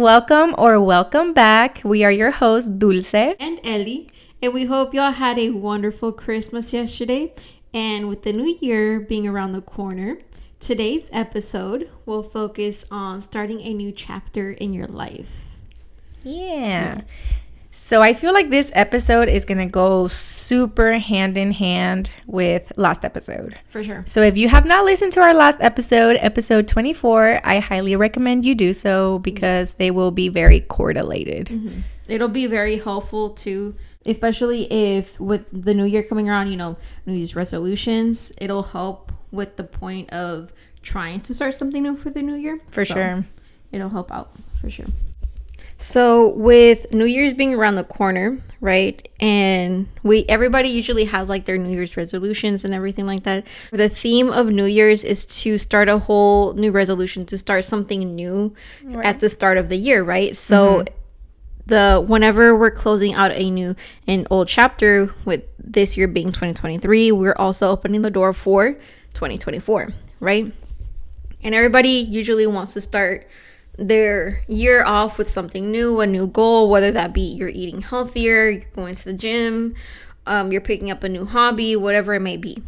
welcome back. We are your hosts, Dulce and Ellie, and we hope y'all had a wonderful Christmas yesterday. And with the new year being around the corner, today's episode will focus on starting a new chapter in your life. Yeah. So I feel like this episode is going to go super hand in hand with last episode. For sure. So if you have not listened to our last episode, episode 24, I highly recommend you do so because they will be very correlated. Mm-hmm. It'll be very helpful too, especially if with the new year coming around, New Year's resolutions, it'll help with the point of trying to start something new for the new year. For sure. It'll help out for sure. So with New Year's being around the corner, right? And everybody usually has like their New Year's resolutions and everything like that. The theme of New Year's is to start a whole new resolution, to start something new at the start of the year, right? So whenever we're closing out an old chapter, with this year being 2023, we're also opening the door for 2024, right? And everybody usually wants to start their year off with something new, a new goal, whether that be you're eating healthier, you're going to the gym, you're picking up a new hobby, whatever it may be.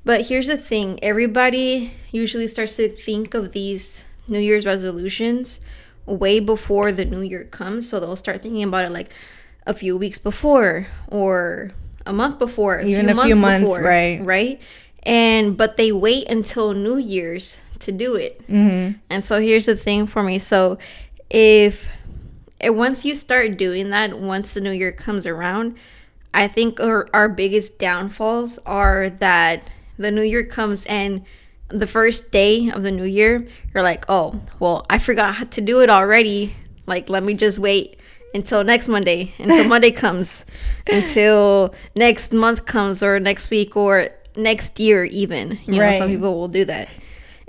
But here's the thing, everybody usually starts to think of these New Year's resolutions way before the new year comes. So they'll start thinking about it like a few weeks before or a month before, even a few months before, right? But they wait until New Year's to do it. And so here's the thing for me. So once you start doing that, once the new year comes around, I think our biggest downfalls are that the new year comes and the first day of the new year, you're like, oh, well, I forgot to do it already. Like, let me just wait until next Monday, until Monday comes, until next month comes, or next week, or next year even. You know, some people will do that.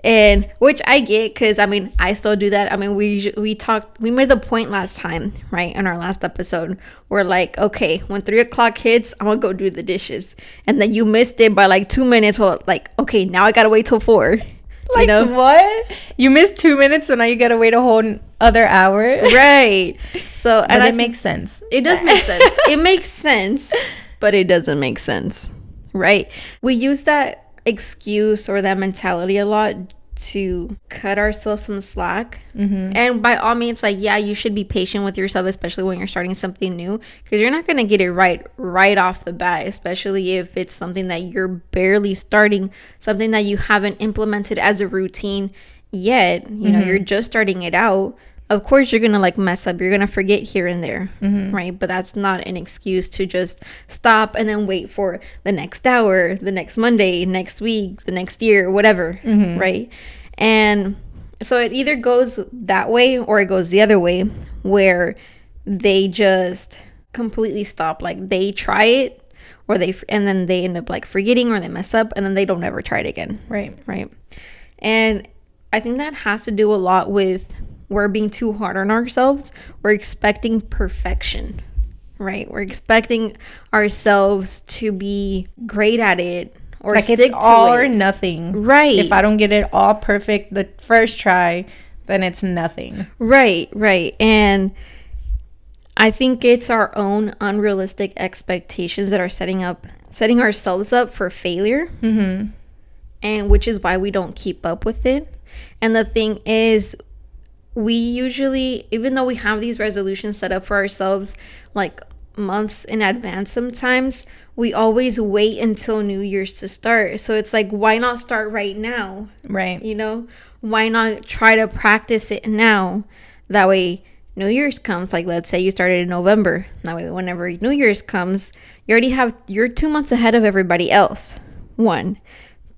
And which I get, because I still do that. We made the point last time, right, in our last episode, we're like, okay, when 3:00 hits, I'm gonna go do the dishes, and then you missed it by like 2 minutes. Well, like, okay, now I gotta wait till 4. Like, what? You missed 2 minutes, so now you gotta wait a whole other hour, right? So, and it makes sense. It does make sense. It makes sense, but it doesn't make sense, right? We use that excuse or that mentality a lot to cut ourselves some slack. And by all means, like, yeah, you should be patient with yourself, especially when you're starting something new, because you're not going to get it right off the bat, especially if it's something that you're barely starting, something that you haven't implemented as a routine yet. You're just starting it out. Of course, you're going to like mess up. You're going to forget here and there, right? But that's not an excuse to just stop and then wait for the next hour, the next Monday, next week, the next year, whatever, right? And so it either goes that way or it goes the other way, where they just completely stop. Like, they try it, and then they end up like forgetting, or they mess up, and then they don't ever try it again. Right. And I think that has to do a lot with we're being too hard on ourselves. We're expecting perfection, right? We're expecting ourselves to be great at it, or like it's all or nothing, right? If I don't get it all perfect the first try, then it's nothing. Right. And I think it's our own unrealistic expectations that are setting ourselves up for failure, and which is why we don't keep up with it. And the thing is, we usually, even though we have these resolutions set up for ourselves like months in advance sometimes, we always wait until New Year's to start. So it's like, why not start right now? Right. Why not try to practice it now? That way New Year's comes, like let's say you started in November. That way whenever New Year's comes, you're 2 months ahead of everybody else. 1.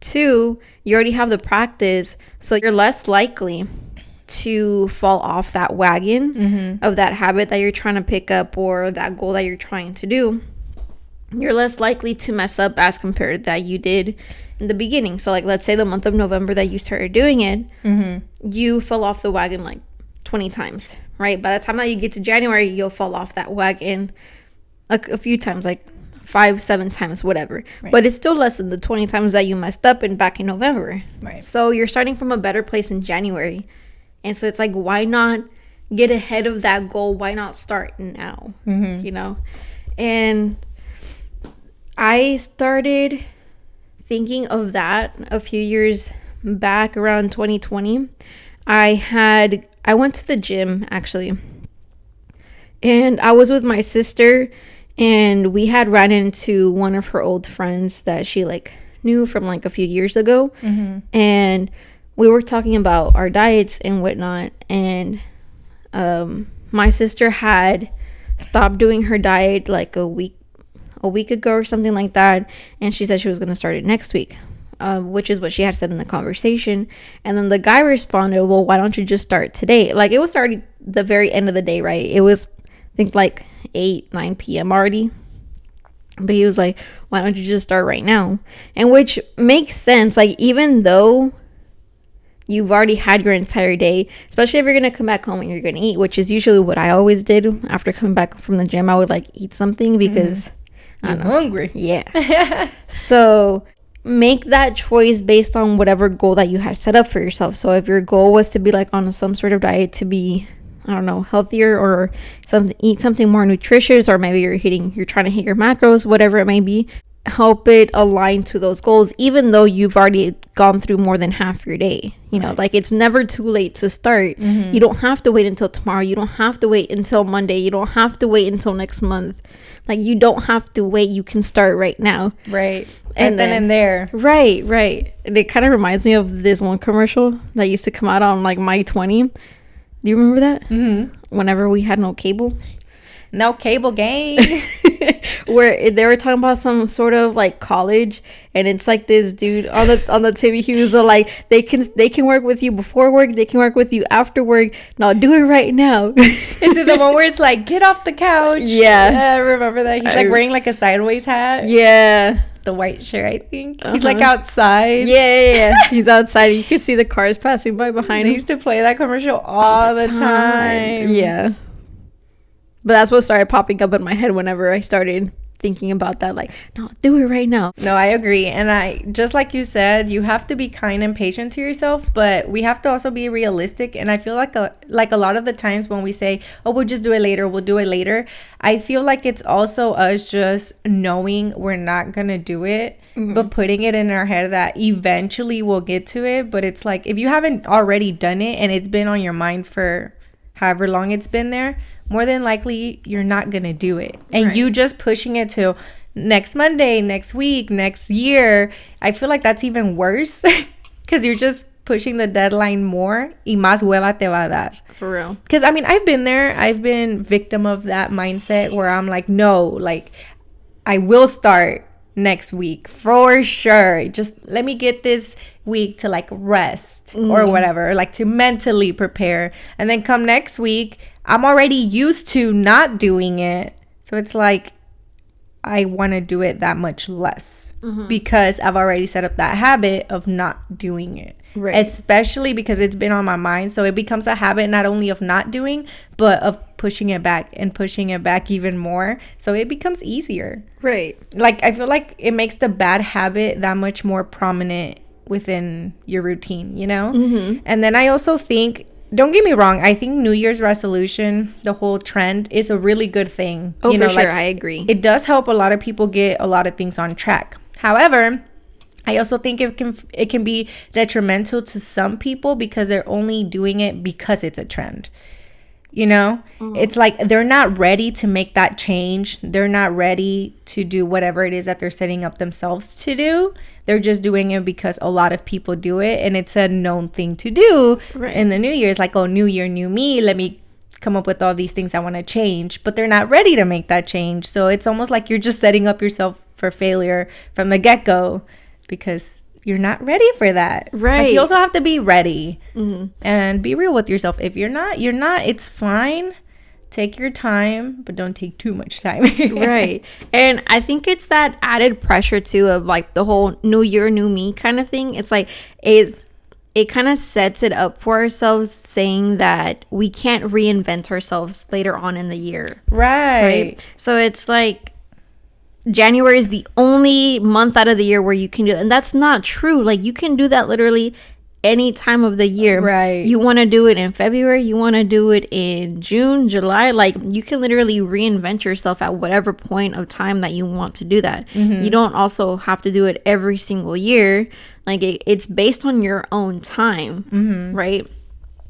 2, you already have the practice, so you're less likely to fall off that wagon of that habit that you're trying to pick up, or that goal that you're trying to do. You're less likely to mess up as compared to that you did in the beginning. So like, let's say the month of November that you started doing it, you fell off the wagon like 20 times, right? By the time that you get to January, you'll fall off that wagon a few times, like 5-7 times, whatever. Right. But it's still less than the 20 times that you messed up back in November. Right. So you're starting from a better place in January. And so it's like, why not get ahead of that goal, why not start now? You know? And I started thinking of that a few years back around 2020. I went to the gym actually, and I was with my sister, and we had ran into one of her old friends that she like knew from like a few years ago. And we were talking about our diets and whatnot, and my sister had stopped doing her diet like a week ago or something like that, and she said she was going to start it next week, which is what she had said in the conversation. And then the guy responded, well, why don't you just start today? Like, it was already the very end of the day, right? It was, I think, like 9 p.m. already. But he was like, why don't you just start right now? And which makes sense. Like, even though you've already had your entire day, especially if you're going to come back home and you're going to eat, which is usually what I always did after coming back from the gym. I would like eat something because I'm hungry. Yeah. So make that choice based on whatever goal that you had set up for yourself. So if your goal was to be like on some sort of diet to be, I don't know, healthier, or eat something more nutritious, or maybe you're trying to hit your macros, whatever it may be, help it align to those goals, even though you've already gone through more than half your day. You know, like, it's never too late to start. You don't have to wait until tomorrow. You don't have to wait until Monday. You don't have to wait until next month. Like, you don't have to wait. You can start right now. Right. And then and there. Right. And it kind of reminds me of this one commercial that used to come out on like My 20. Do you remember that? Whenever we had no cable. No cable gang. Where they were talking about some sort of like college, and it's like this dude on the TV. He was like, they can work with you before work, they can work with you after work. Now do it right now. Is it the one where it's like, get off the couch? Yeah, I remember that. He's like wearing like a sideways hat. Yeah, the white shirt, I think. He's like outside. Yeah. He's outside. You can see the cars passing by behind him. They used to play that commercial all the time. Yeah. But that's what started popping up in my head whenever I started thinking about that. Like, no, do it right now. No, I agree. And I, just like you said, you have to be kind and patient to yourself, but we have to also be realistic. And I feel like a lot of the times when we say, oh, we'll just do it later, I feel like it's also us just knowing we're not going to do it, but putting it in our head that eventually we'll get to it. But it's like, if you haven't already done it and it's been on your mind for however long it's been there, more than likely you're not gonna do it. And you just pushing it to next Monday, next week, next year, I feel like that's even worse, because you're just pushing the deadline more. Y más hueva te va a dar. For real. Because I mean, I've been there. I've been victim of that mindset where I'm like, no, like, I will start next week for sure. Just let me get this week to like rest or whatever, like to mentally prepare, and then come next week I'm already used to not doing it, so it's like I want to do it that much less because I've already set up that habit of not doing it, especially because it's been on my mind. So it becomes a habit not only of not doing, but of pushing it back even more, so it becomes easier. Like, I feel like it makes the bad habit that much more prominent within your routine, you know? And then I also think, don't get me wrong, I think New Year's resolution, the whole trend, is a really good thing. Oh, you know, for sure, like, I agree. It does help a lot of people get a lot of things on track. However, I also think it can be detrimental to some people because they're only doing it because it's a trend. You know, it's like they're not ready to make that change. They're not ready to do whatever it is that they're setting up themselves to do. They're just doing it because a lot of people do it, and it's a known thing to do in the new year. It's like, oh, new year, new me. Let me come up with all these things I want to change. But they're not ready to make that change. So it's almost like you're just setting up yourself for failure from the get-go because you're not ready for that. Like, you also have to be ready and be real with yourself. If you're not, it's fine. Take your time, but don't take too much time. And I think it's that added pressure too of like the whole new year, new me kind of thing. It's like, it kind of sets it up for ourselves, saying that we can't reinvent ourselves later on in the year. Right. So it's like, January is the only month out of the year where you can do that. And that's not true. Like, you can do that literally any time of the year. Right. You want to do it in February, you want to do it in June, July. Like, you can literally reinvent yourself at whatever point of time that you want to do that. You don't also have to do it every single year. Like, it's based on your own time, right?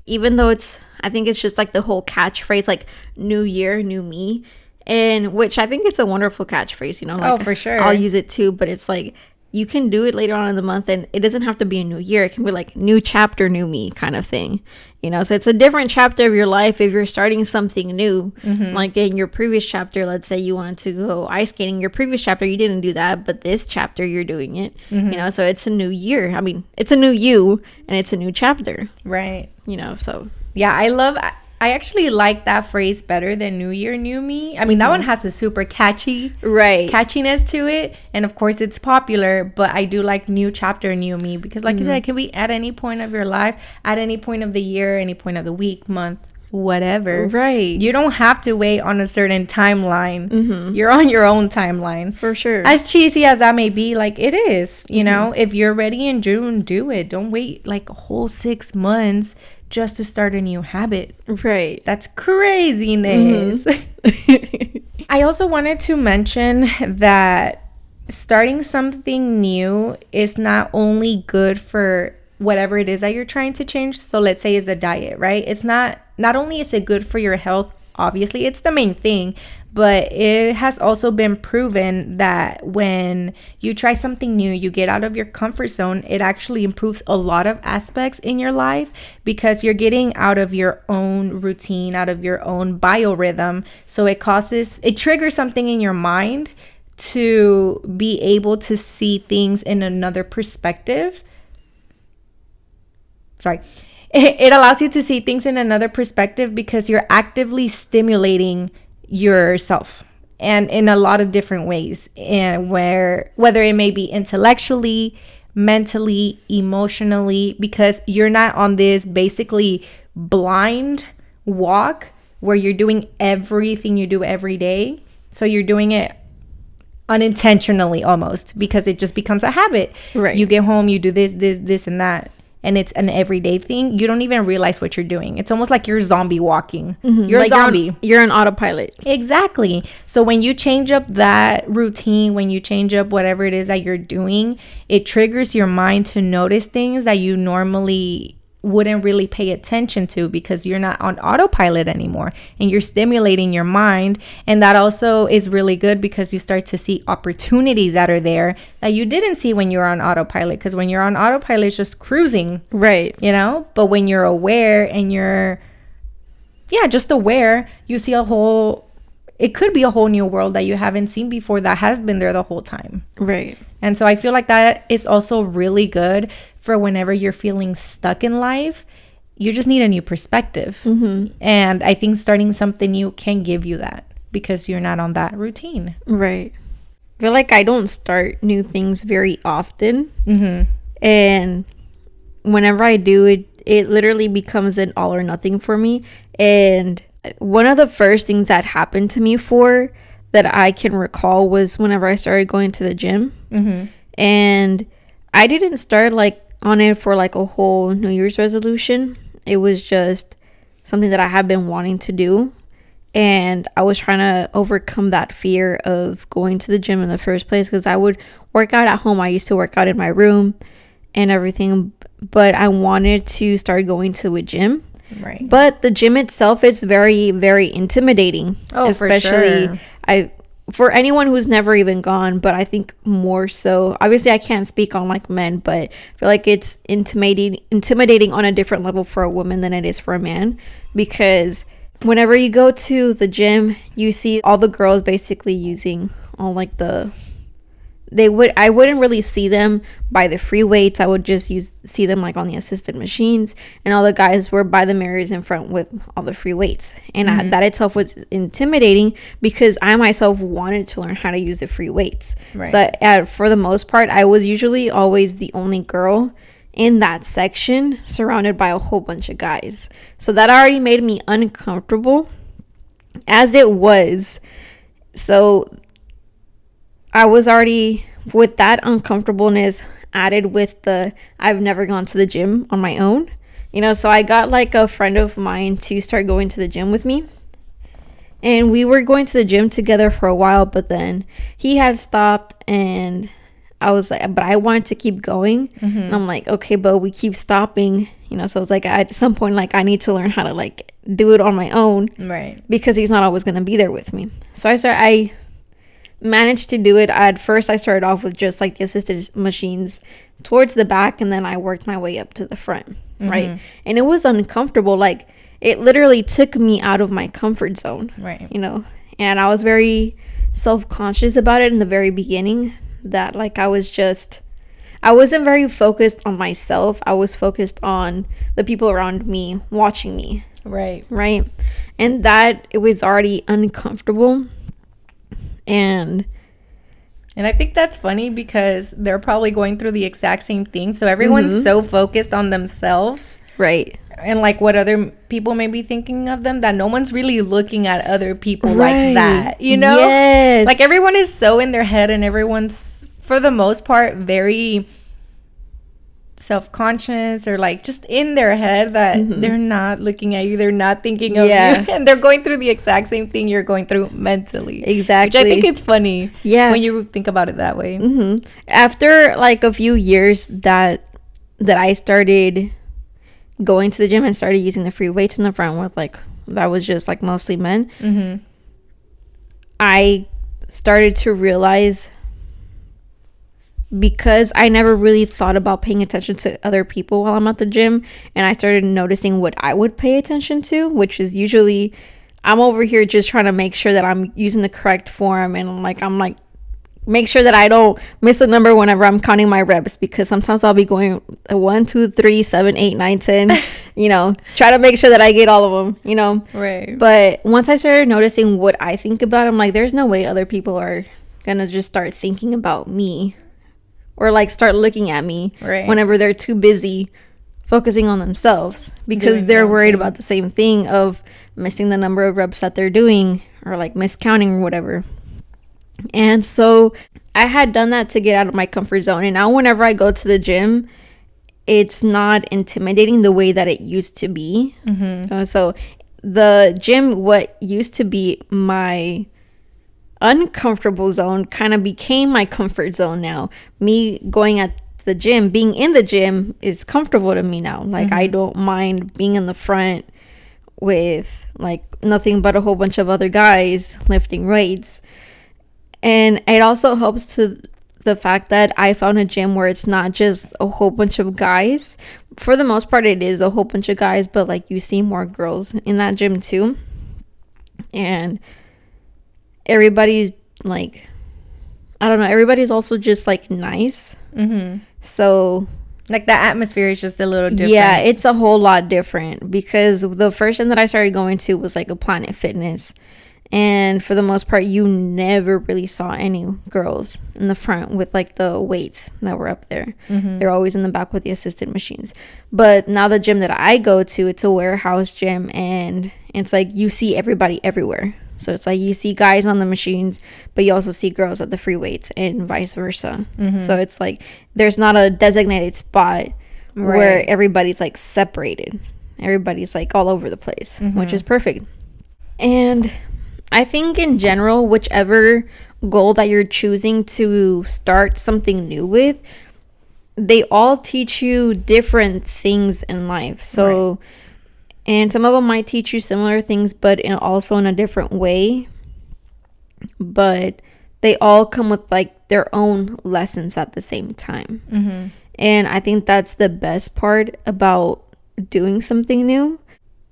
Even though I think it's just like the whole catchphrase, like, new year, new me. And which I think it's a wonderful catchphrase, you know, like, for sure. I'll use it too, but it's like, you can do it later on in the month, and it doesn't have to be a new year. It can be like new chapter, new me kind of thing, you know? So it's a different chapter of your life if you're starting something new. Like in your previous chapter, let's say you wanted to go ice skating. Your previous chapter, you didn't do that, but this chapter, you're doing it, you know? So it's a new year. I mean, it's a new you, and it's a new chapter. Right. You know, so. Yeah, I actually like that phrase better than New Year, New Me. I mean, that one has a super catchiness to it. And of course, it's popular. But I do like New Chapter, New Me. Because like you said, it can be at any point of your life, at any point of the year, any point of the week, month, whatever. Right. You don't have to wait on a certain timeline. You're on your own timeline. For sure. As cheesy as that may be, like, it is. You know, if you're ready in June, do it. Don't wait like a whole 6 months just to start a new habit. Right. That's craziness. I also wanted to mention that starting something new is not only good for whatever it is that you're trying to change. So let's say it's a diet, right? It's not only is it good for your health, obviously it's the main thing, but it has also been proven that when you try something new, you get out of your comfort zone, it actually improves a lot of aspects in your life because you're getting out of your own routine, out of your own biorhythm. So it triggers something in your mind to be able to see things in another perspective. It allows you to see things in another perspective because you're actively stimulating yourself, and in a lot of different ways, and whether it may be intellectually, mentally, emotionally, because you're not on this basically blind walk where you're doing everything you do every day. So you're doing it unintentionally almost because it just becomes a habit. Right. You get home, you do this and that, and it's an everyday thing. You don't even realize what you're doing. It's almost like you're zombie walking. You're like a zombie. You're an autopilot. Exactly. So when you change up that routine, when you change up whatever it is that you're doing, it triggers your mind to notice things that you normally wouldn't really pay attention to because you're not on autopilot anymore, and you're stimulating your mind. And that also is really good because you start to see opportunities that are there that you didn't see when you're on autopilot, because when you're on autopilot, it's just cruising, right? You know, but when you're aware and you're just aware, you see it could be a whole new world that you haven't seen before that has been there the whole time. Right. And so I feel like that is also really good for whenever you're feeling stuck in life. You just need a new perspective. And I think starting something new can give you that because you're not on that routine. Right. I feel like I don't start new things very often. And whenever I do, it literally becomes an all or nothing for me. And one of the first things that happened to me that I can recall was whenever I started going to the gym. And I didn't start like on it for like a whole New Year's resolution. It was just something that I have been wanting to do, and I was trying to overcome that fear of going to the gym in the first place, because I would work out at home. I used to work out in my room and everything, but I wanted to start going to a gym. Right. But the gym itself is very, very intimidating. Oh, especially for sure. For anyone who's never even gone, but I think more so, obviously I can't speak on like men, but I feel like it's intimidating on a different level for a woman than it is for a man, because whenever you go to the gym, you see all the girls basically using all like I wouldn't really see them by the free weights. I would just see them like on the assisted machines, and all the guys were by the mirrors in front with all the free weights. And that itself was intimidating because I myself wanted to learn how to use the free weights. Right. So for the most part, I was usually always the only girl in that section surrounded by a whole bunch of guys. So that already made me uncomfortable as it was. So I was already, with that uncomfortableness, added with the I've never gone to the gym on my own. You know, so I got like a friend of mine to start going to the gym with me. And we were going to the gym together for a while, but then he had stopped, and I was like, but I wanted to keep going. And I'm like, okay, but we keep stopping, you know. So I was like, at some point, like, I need to learn how to like do it on my own, right? Because he's not always gonna be there with me. So I managed to do it. At first, I started off with just like the assisted machines towards the back, and then I worked my way up to the front, right? And it was uncomfortable. Like, it literally took me out of my comfort zone, right? You know, and I was very self-conscious about it in the very beginning, that like I wasn't very focused on myself. I was focused on the people around me watching me, right? And that it was already uncomfortable. And I think that's funny because they're probably going through the exact same thing, so everyone's so focused on themselves, right? And like what other people may be thinking of them, that no one's really looking at other people like that, you know? Yes. Like, everyone is so in their head, and everyone's, for the most part, very self-conscious, or like just in their head, that they're not looking at you, they're not thinking of you, and they're going through the exact same thing you're going through mentally. Exactly. Which I think it's funny, when you think about it that way. After like a few years that I started going to the gym and started using the free weights in the front, with like, that was just like mostly men, I started to realize, because I never really thought about paying attention to other people while I'm at the gym, and I started noticing what I would pay attention to, which is usually, I'm over here just trying to make sure that I'm using the correct form, and I'm like make sure that I don't miss a number whenever I'm counting my reps, because sometimes I'll be going 1, 2, 3, 7, 8, 9, 10, you know, try to make sure that I get all of them, you know. Right. But once I started noticing what I think about, I'm like, there's no way other people are gonna just start thinking about me, or like start looking at me whenever they're too busy focusing on themselves, because they're worried about the same thing of missing the number of reps that they're doing, or like miscounting or whatever. And so I had done that to get out of my comfort zone, and now whenever I go to the gym, it's not intimidating the way that it used to be. So the gym, what used to be my uncomfortable zone, kind of became my comfort zone now. Me going at the gym, being in the gym, is comfortable to me now. Like, I don't mind being in the front with like nothing but a whole bunch of other guys lifting weights. And it also helps to the fact that I found a gym where it's not just a whole bunch of guys. For the most part, it is a whole bunch of guys, but like, you see more girls in that gym too. And everybody's like, I don't know, everybody's also just like nice. So like, the atmosphere is just a little different. Yeah, it's a whole lot different, because the first gym that I started going to was like a Planet Fitness. And for the most part, you never really saw any girls in the front with like the weights that were up there. They're always in the back with the assisted machines. But now the gym that I go to, it's a warehouse gym, and it's like you see everybody everywhere. So it's like you see guys on the machines, but you also see girls at the free weights, and vice versa. So it's like there's not a designated spot where everybody's like separated. Everybody's like all over the place, which is perfect. And I think in general, whichever goal that you're choosing to start something new with, they all teach you different things in life. So, and some of them might teach you similar things, but also in a different way. But they all come with like their own lessons at the same time. And I think that's the best part about doing something new.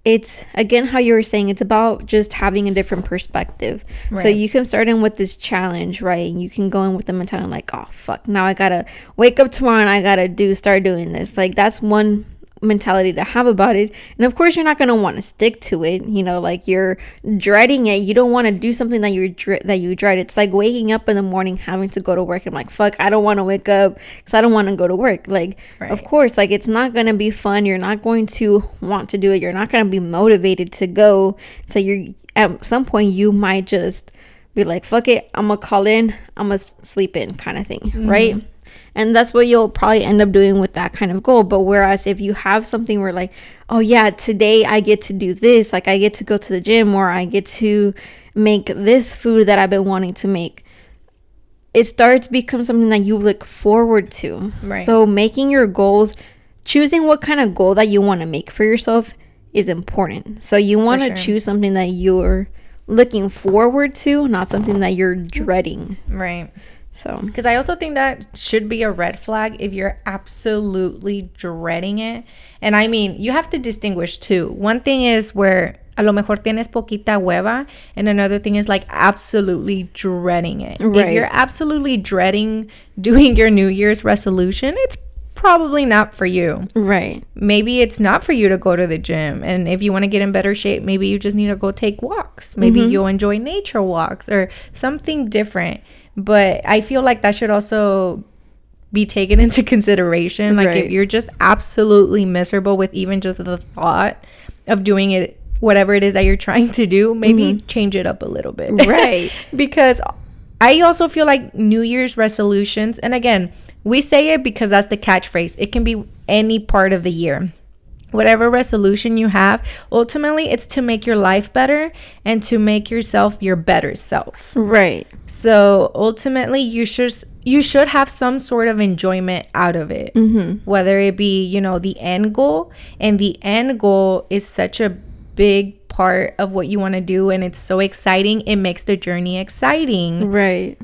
It's, again, how you were saying, it's about just having a different perspective. So you can start in with this challenge, right? And you can go in with the mentality like, oh, fuck, now I gotta wake up tomorrow and I gotta start doing this. Like, that's one mentality to have about it. And of course, you're not gonna want to stick to it, you know, like, you're dreading it. You don't want to do something that you dread. It's like waking up in the morning having to go to work. I'm like, fuck, I don't want to wake up because I don't want to go to work. Like, of course, like, it's not gonna be fun. You're not going to want to do it. You're not gonna be motivated to go. So you're, at some point, you might just be like, fuck it, I'm gonna call in, I'm gonna sleep in, kind of thing. Right? And that's what you'll probably end up doing with that kind of goal. But whereas if you have something where like, oh yeah, today I get to do this, like I get to go to the gym, or I get to make this food that I've been wanting to make, it starts to become something that you look forward to. Right. So making your goals, choosing what kind of goal that you want to make for yourself is important. So you want to choose something that you're looking forward to, not something that you're dreading. Right. So, because I also think that should be a red flag if you're absolutely dreading it. And I mean, you have to distinguish too. One thing is where a lo mejor tienes poquita hueva, and another thing is like absolutely dreading it. Right. If you're absolutely dreading doing your New Year's resolution, it's probably not for you. Right. Maybe it's not for you to go to the gym. And if you want to get in better shape, maybe you just need to go take walks. Maybe you'll enjoy nature walks or something different. But I feel like that should also be taken into consideration. Like if you're just absolutely miserable with even just the thought of doing it, whatever it is that you're trying to do, maybe change it up a little bit. Right. Because I also feel like New Year's resolutions, and again, we say it because that's the catchphrase. It can be any part of the year. Whatever resolution you have, ultimately it's to make your life better and to make yourself your better self. Right. So ultimately you should have some sort of enjoyment out of it. Whether it be, you know, the end goal, and the end goal is such a big part of what you want to do, and it's so exciting. It makes the journey exciting. Right.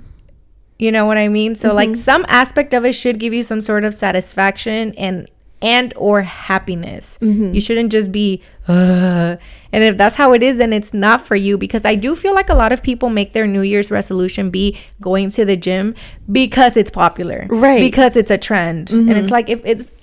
You know what I mean? So like some aspect of it should give you some sort of satisfaction and or happiness. You shouldn't just be and if that's how it is, then it's not for you. Because I do feel like a lot of people make their New Year's resolution be going to the gym because it's popular, right? Because it's a trend. And it's like,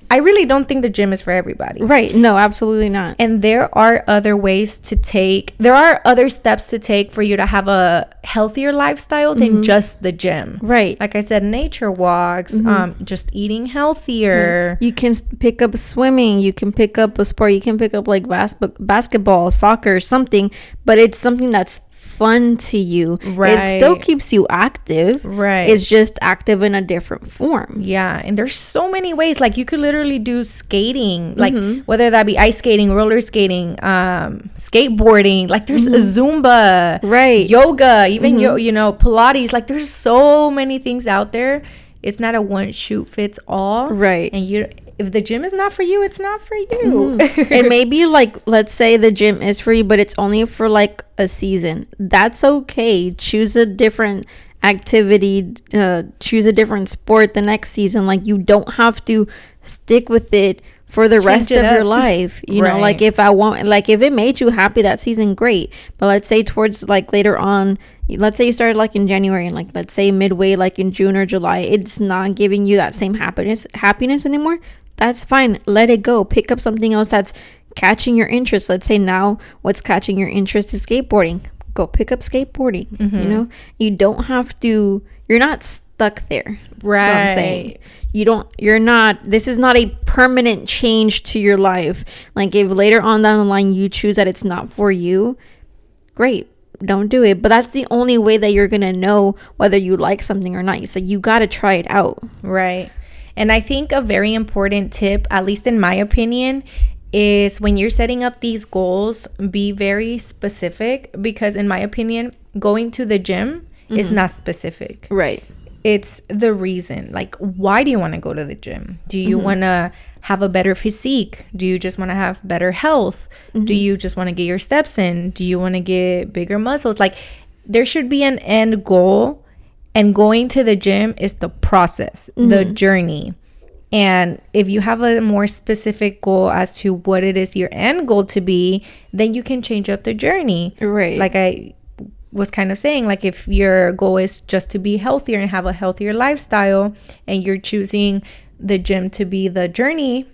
I really don't think the gym is for everybody. Right. No, absolutely not. And there are other ways to take, there are other steps to take for you to have a healthier lifestyle than just the gym. Right. Like I said, nature walks, just eating healthier. You can pick up swimming. You can pick up a sport. You can pick up like basketball, soccer, something. But it's something that's fun to you. Right. It still keeps you active. Right. It's just active in a different form. Yeah. And there's so many ways. Like you could literally do skating, like whether that be ice skating, roller skating, skateboarding. Like there's Zumba, right? Yoga, even you know, Pilates. Like there's so many things out there. It's not a one shoe fits all. Right. And if the gym is not for you, it's not for you. And maybe like, let's say the gym is for you, but it's only for like a season. That's okay. Choose a different activity, choose a different sport the next season. Like you don't have to stick with it for the rest of your life. You know, like if it made you happy that season, great. But let's say towards like later on, let's say you started like in January, and like let's say midway like in June or July, it's not giving you that same happiness anymore. That's fine. Let it go. Pick up something else that's catching your interest. Let's say now what's catching your interest is skateboarding. Go pick up skateboarding. You know, you don't have to, you're not stuck there. Right. That's what I'm saying. This is not a permanent change to your life. Like if later on down the line you choose that it's not for you, great. Don't do it. But that's the only way that you're going to know whether you like something or not. So you got to try it out. Right. And I think a very important tip, at least in my opinion, is when you're setting up these goals, be very specific. Because in my opinion, going to the gym is not specific. Right. It's the reason. Like, why do you want to go to the gym? Do you want to have a better physique? Do you just want to have better health? Do you just want to get your steps in? Do you want to get bigger muscles? Like, there should be an end goal. And going to the gym is the process, the journey. And if you have a more specific goal as to what it is your end goal to be, then you can change up the journey. Right. Like I was kind of saying, like if your goal is just to be healthier and have a healthier lifestyle, and you're choosing the gym to be the journey,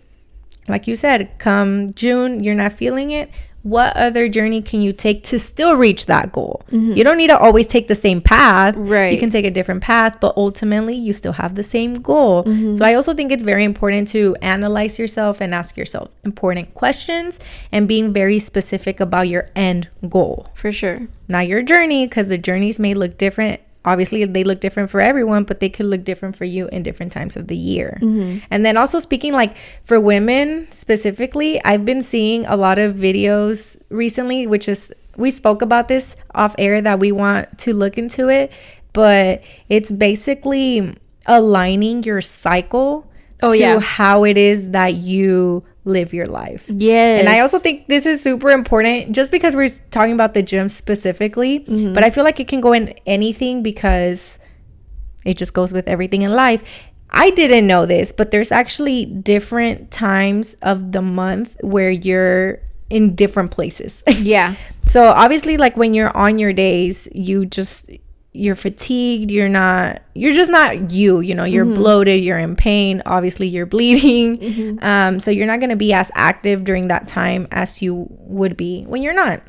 like you said, come June, you're not feeling it. What other journey can you take to still reach that goal? You don't need to always take the same path. Right. You can take a different path, but ultimately you still have the same goal. So I also think it's very important to analyze yourself and ask yourself important questions and being very specific about your end goal. For sure. Not your journey, because the journeys may look different obviously they look different for everyone, but they could look different for you in different times of the year. And then also speaking like for women specifically, I've been seeing a lot of videos recently, which is, we spoke about this off air that we want to look into it, but it's basically aligning your cycle to how it is that you live your life. Yes. And I also think this is super important, just because we're talking about the gym specifically, but I feel like it can go in anything because it just goes with everything in life. I didn't know this, but there's actually different times of the month where you're in different places. Yeah. So obviously, like when you're on your days, you're fatigued, you're just not you know, you're bloated, you're in pain, obviously you're bleeding. So you're not going to be as active during that time as you would be when you're not.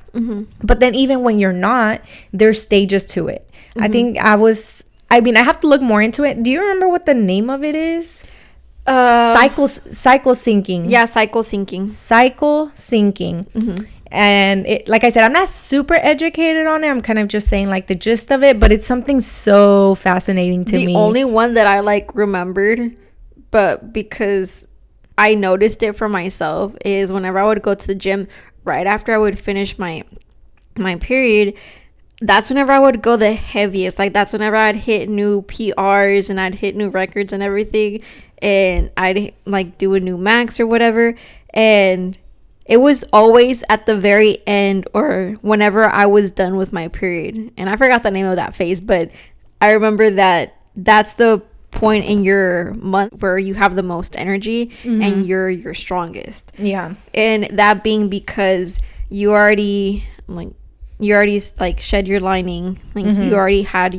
But then even when you're not, there's stages to it. I think I have to look more into it. Do you remember what the name of it is? Cycle syncing. Yeah, cycle syncing. And it, like I said, I'm not super educated on it. I'm kind of just saying like the gist of it, but it's something so fascinating to me. The only one that I like remembered, but because I noticed it for myself, is whenever I would go to the gym right after I would finish my period, that's whenever I would go the heaviest. Like that's whenever I'd hit new PRs and I'd hit new records and everything, and I'd like do a new max or whatever. And it was always at the very end or whenever I was done with my period. And I forgot the name of that phase, but I remember that that's the point in your month where you have the most energy and you're your strongest. Yeah. And that being because you already like shed your lining, like you already have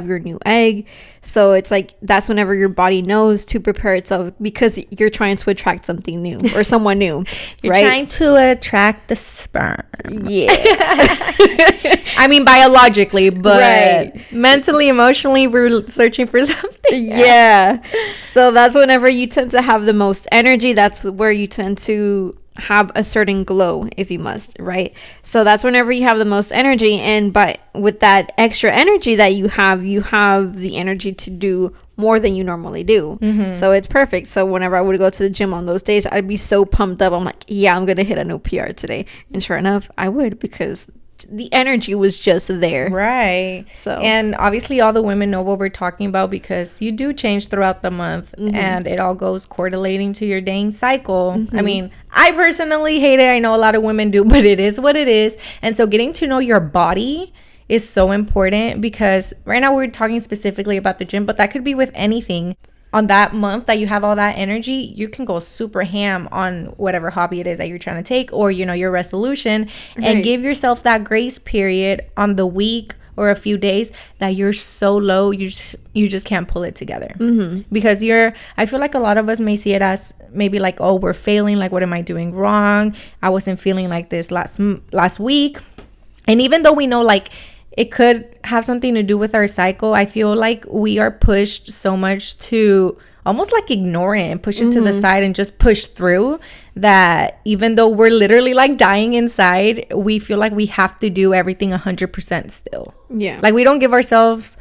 your new egg. So it's like that's whenever your body knows to prepare itself, because you're trying to attract something new or someone new. You're right? trying to attract the sperm. Yeah. I mean biologically, but mentally, emotionally, we're searching for something. Yeah. So that's whenever you tend to have the most energy. That's where you tend to have a certain glow, if you must, right? So that's whenever you have the most energy, and with that extra energy that you have the energy to do more than you normally do. So it's perfect. So whenever I would go to the gym on those days, I'd be so pumped up. I'm like, yeah, I'm gonna hit a new PR today. And sure enough, I would, because the energy was just there. Right. So, and obviously all the women know what we're talking about, because you do change throughout the month and it all goes correlating to your dang cycle. I mean, I personally hate it. I know a lot of women do, but it is what it is. And so getting to know your body is so important, because right now we're talking specifically about the gym, but that could be with anything. On that month that you have all that energy, you can go super ham on whatever hobby it is that you're trying to take, or you know, your resolution, and give yourself that grace period on the week or a few days that you're so low, you just can't pull it together. Because I feel like a lot of us may see it as maybe like, oh, we're failing, like what am I doing wrong? I wasn't feeling like this last week. And even though we know like it could have something to do with our cycle, I feel like we are pushed so much to almost like ignore it and push it to the side and just push through, that even though we're literally like dying inside, we feel like we have to do everything 100% still. Yeah. Like we don't give ourselves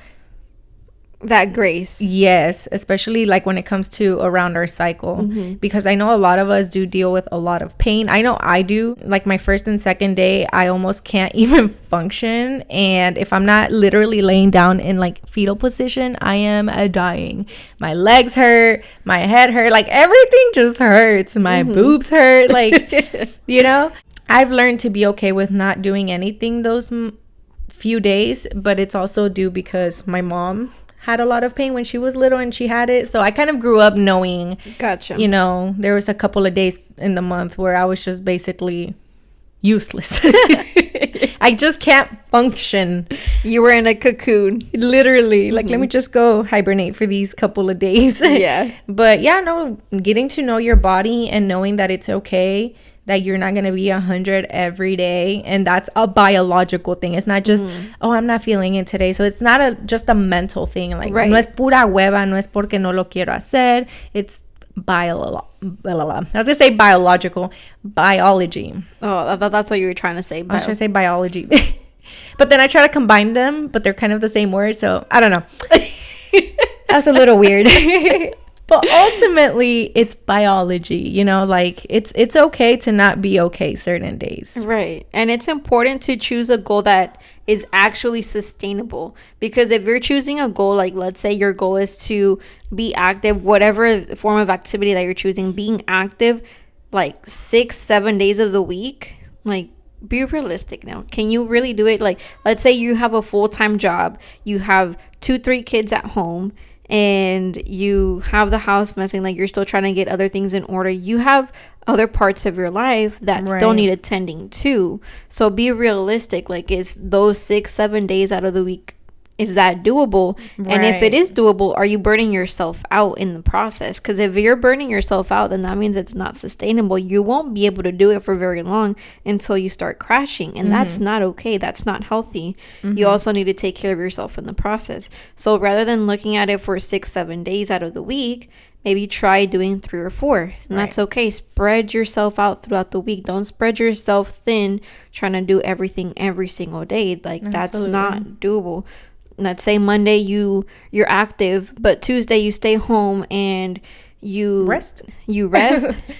that grace. Yes, especially like when it comes to around our cycle, because I know a lot of us do deal with a lot of pain. I know I do. Like my first and second day, I almost can't even function, and if I'm not literally laying down in like fetal position, I am dying. My legs hurt, my head hurt, like everything just hurts. My boobs hurt, like you know. I've learned to be okay with not doing anything those few days, but it's also due because my mom had a lot of pain when she was little and she had it. So I kind of grew up knowing, you know, there was a couple of days in the month where I was just basically useless. I just can't function. You were in a cocoon. Literally. Like, let me just go hibernate for these couple of days. Yeah. But yeah, no, getting to know your body and knowing that it's okay, that you're not going to be 100 every day, and that's a biological thing. It's not just oh, I'm not feeling it today. So it's not just a mental thing, like no es pura hueva, no es porque no lo quiero hacer. It's I was gonna say biological, biology. Oh, that's what you were trying to say. I was trying to say biology. But then I try to combine them, but they're kind of the same word, so I don't know. That's a little weird. But ultimately, it's biology, you know, like it's okay to not be okay certain days. Right. And it's important to choose a goal that is actually sustainable, because if you're choosing a goal, like let's say your goal is to be active, whatever form of activity that you're choosing, being active like 6-7 days of the week, like be realistic now. Can you really do it? Like let's say you have a full-time job, you have 2-3 kids at home, and you have the house messing, like you're still trying to get other things in order. You have other parts of your life that still need attending to. So be realistic. Like, is those 6-7 days out of the week, is that doable? And if it is doable, are you burning yourself out in the process? Because if you're burning yourself out, then that means it's not sustainable. You won't be able to do it for very long until you start crashing, and that's not okay. That's not healthy. You also need to take care of yourself in the process. So rather than looking at it for 6-7 days out of the week, maybe try doing 3 or 4, and that's okay. Spread yourself out throughout the week. Don't spread yourself thin trying to do everything every single day. Like that's not doable. Let's say Monday you're active, but Tuesday you stay home and you rest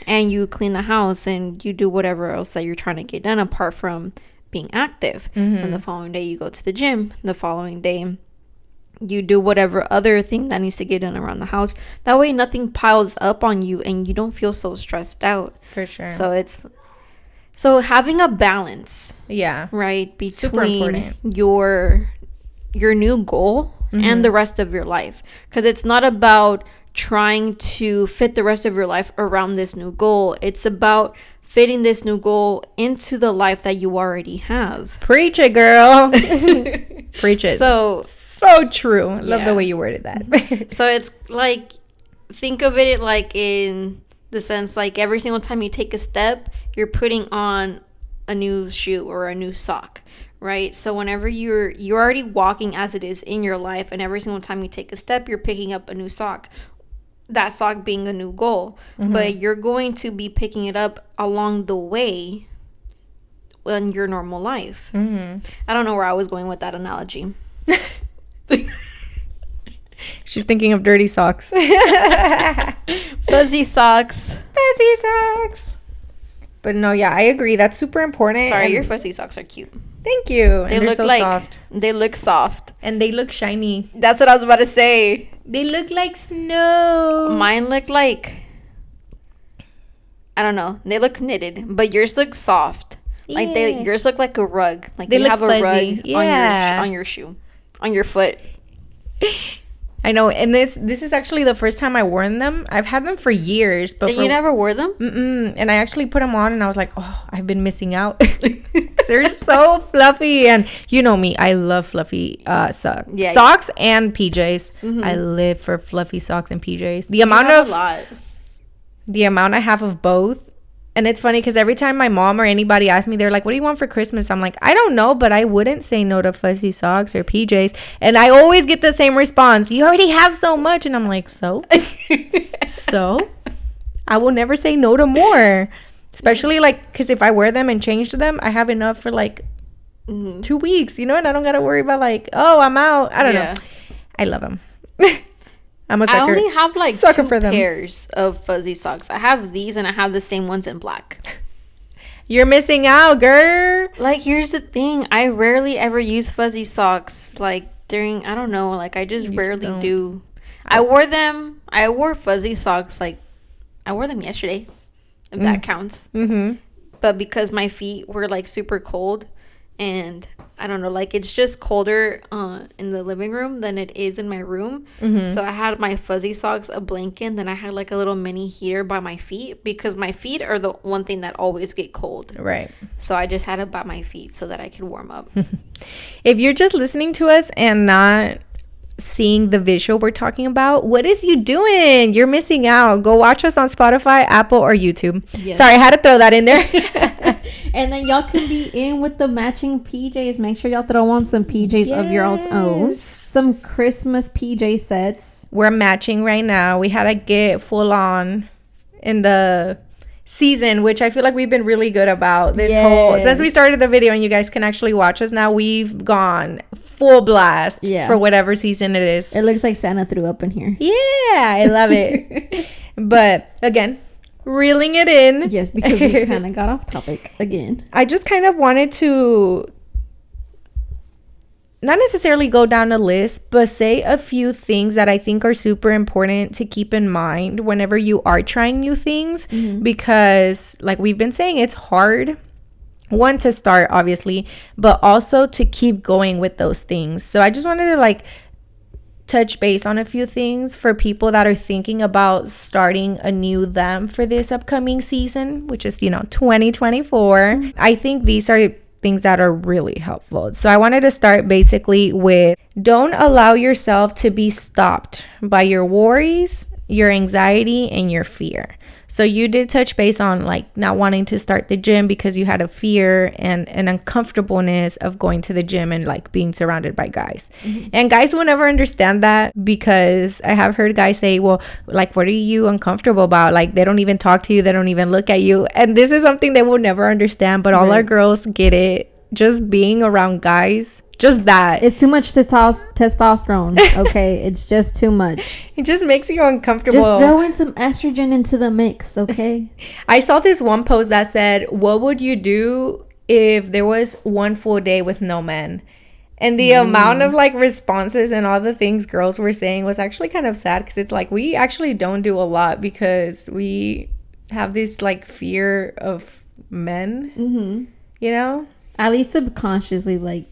and you clean the house and you do whatever else that you're trying to get done apart from being active. And the following day you go to the gym. The following day you do whatever other thing that needs to get done around the house. That way nothing piles up on you and you don't feel so stressed out. For sure. So having a balance. Yeah. Right? Between your new goal and the rest of your life. Because it's not about trying to fit the rest of your life around this new goal. It's about fitting this new goal into the life that you already have. Preach it, girl. Preach it. So true. I love the way you worded that. So it's like, think of it like in the sense like every single time you take a step, you're putting on a new shoe or a new sock. Right? So whenever you're already walking as it is in your life, and every single time you take a step, you're picking up a new sock. That sock being a new goal. But you're going to be picking it up along the way in your normal life. I don't know where I was going with that analogy. She's thinking of dirty socks. Fuzzy socks. Fuzzy socks. But no, yeah, I agree. That's super important. Sorry, your fuzzy socks are cute. Thank you. They look so soft. They look soft. And they look shiny. That's what I was about to say. They look like snow. Mine look like, I don't know. They look knitted, but yours look soft. Yeah. Like yours look like a rug. Like they have fuzzy. A rug on your shoe, on your foot. I know, and this is actually the first time I worn them. I've had them for years, but you never wore them? And I actually put them on, and I was like, oh, I've been missing out. They're so fluffy, and you know me, I love fluffy socks. Yeah, socks and PJs. I live for fluffy socks and PJs. The amount I have of both. And it's funny because every time my mom or anybody asks me, they're like, what do you want for Christmas? I'm like, I don't know, but I wouldn't say no to fuzzy socks or PJs. And I always get the same response. You already have so much. And I'm like, so? So? I will never say no to more. Especially like, because if I wear them and change them, I have enough for like 2 weeks, you know? And I don't got to worry about like, oh, I'm out. I don't know. I love them. I'm a sucker. I only have like 2 pairs of fuzzy socks. I have these and I have the same ones in black. You're missing out, girl. Like, here's the thing. I rarely ever use fuzzy socks. Like, during, I don't know. Like, I just rarely do. I wore fuzzy socks. Like, I wore them yesterday. If that counts. But because my feet were like super cold. And I don't know, like it's just colder in the living room than it is in my room. So I had my fuzzy socks, a blanket, then I had like a little mini heater by my feet because my feet are the one thing that always get cold. Right. So I just had it by my feet so that I could warm up. If you're just listening to us and not seeing the visual we're talking about, what is you doing? You're missing out. Go watch us on Spotify, Apple, or YouTube. Yes. Sorry, I had to throw that in there. And then y'all can be in with the matching PJs. Make sure y'all throw on some PJs of your own. Some Christmas PJ sets. We're matching right now. We had to get full on in the season, which I feel like we've been really good about this whole, since we started the video, and you guys can actually watch us now, we've gone full blast for whatever season it is. It looks like Santa threw up in here. Yeah, I love it. But again, reeling it in. Yes, because we kind of got off topic again. I just kind of wanted to not necessarily go down a list, but say a few things that I think are super important to keep in mind whenever you are trying new things. Because like we've been saying, it's hard, one, to start, obviously, but also to keep going with those things. So I just wanted to like touch base on a few things for people that are thinking about starting a new them for this upcoming season, which is, 2024. I think these are things that are really helpful. So I wanted to start basically with, don't allow yourself to be stopped by your worries, your anxiety, and your fear. So you did touch base on like not wanting to start the gym because you had a fear and an uncomfortableness of going to the gym and like being surrounded by guys. And guys will never understand that, because I have heard guys say, well, like, what are you uncomfortable about? Like, they don't even talk to you. They don't even look at you. And this is something they will never understand, but all our girls get it. Just being around guys, just that. It's too much testosterone, okay? It's just too much. It just makes you uncomfortable. Just throw in some estrogen into the mix, okay? I saw this one post that said, what would you do if there was one full day with no men? And the amount of like responses and all the things girls were saying was actually kind of sad, because it's like we actually don't do a lot because we have this like fear of men, At least subconsciously, like,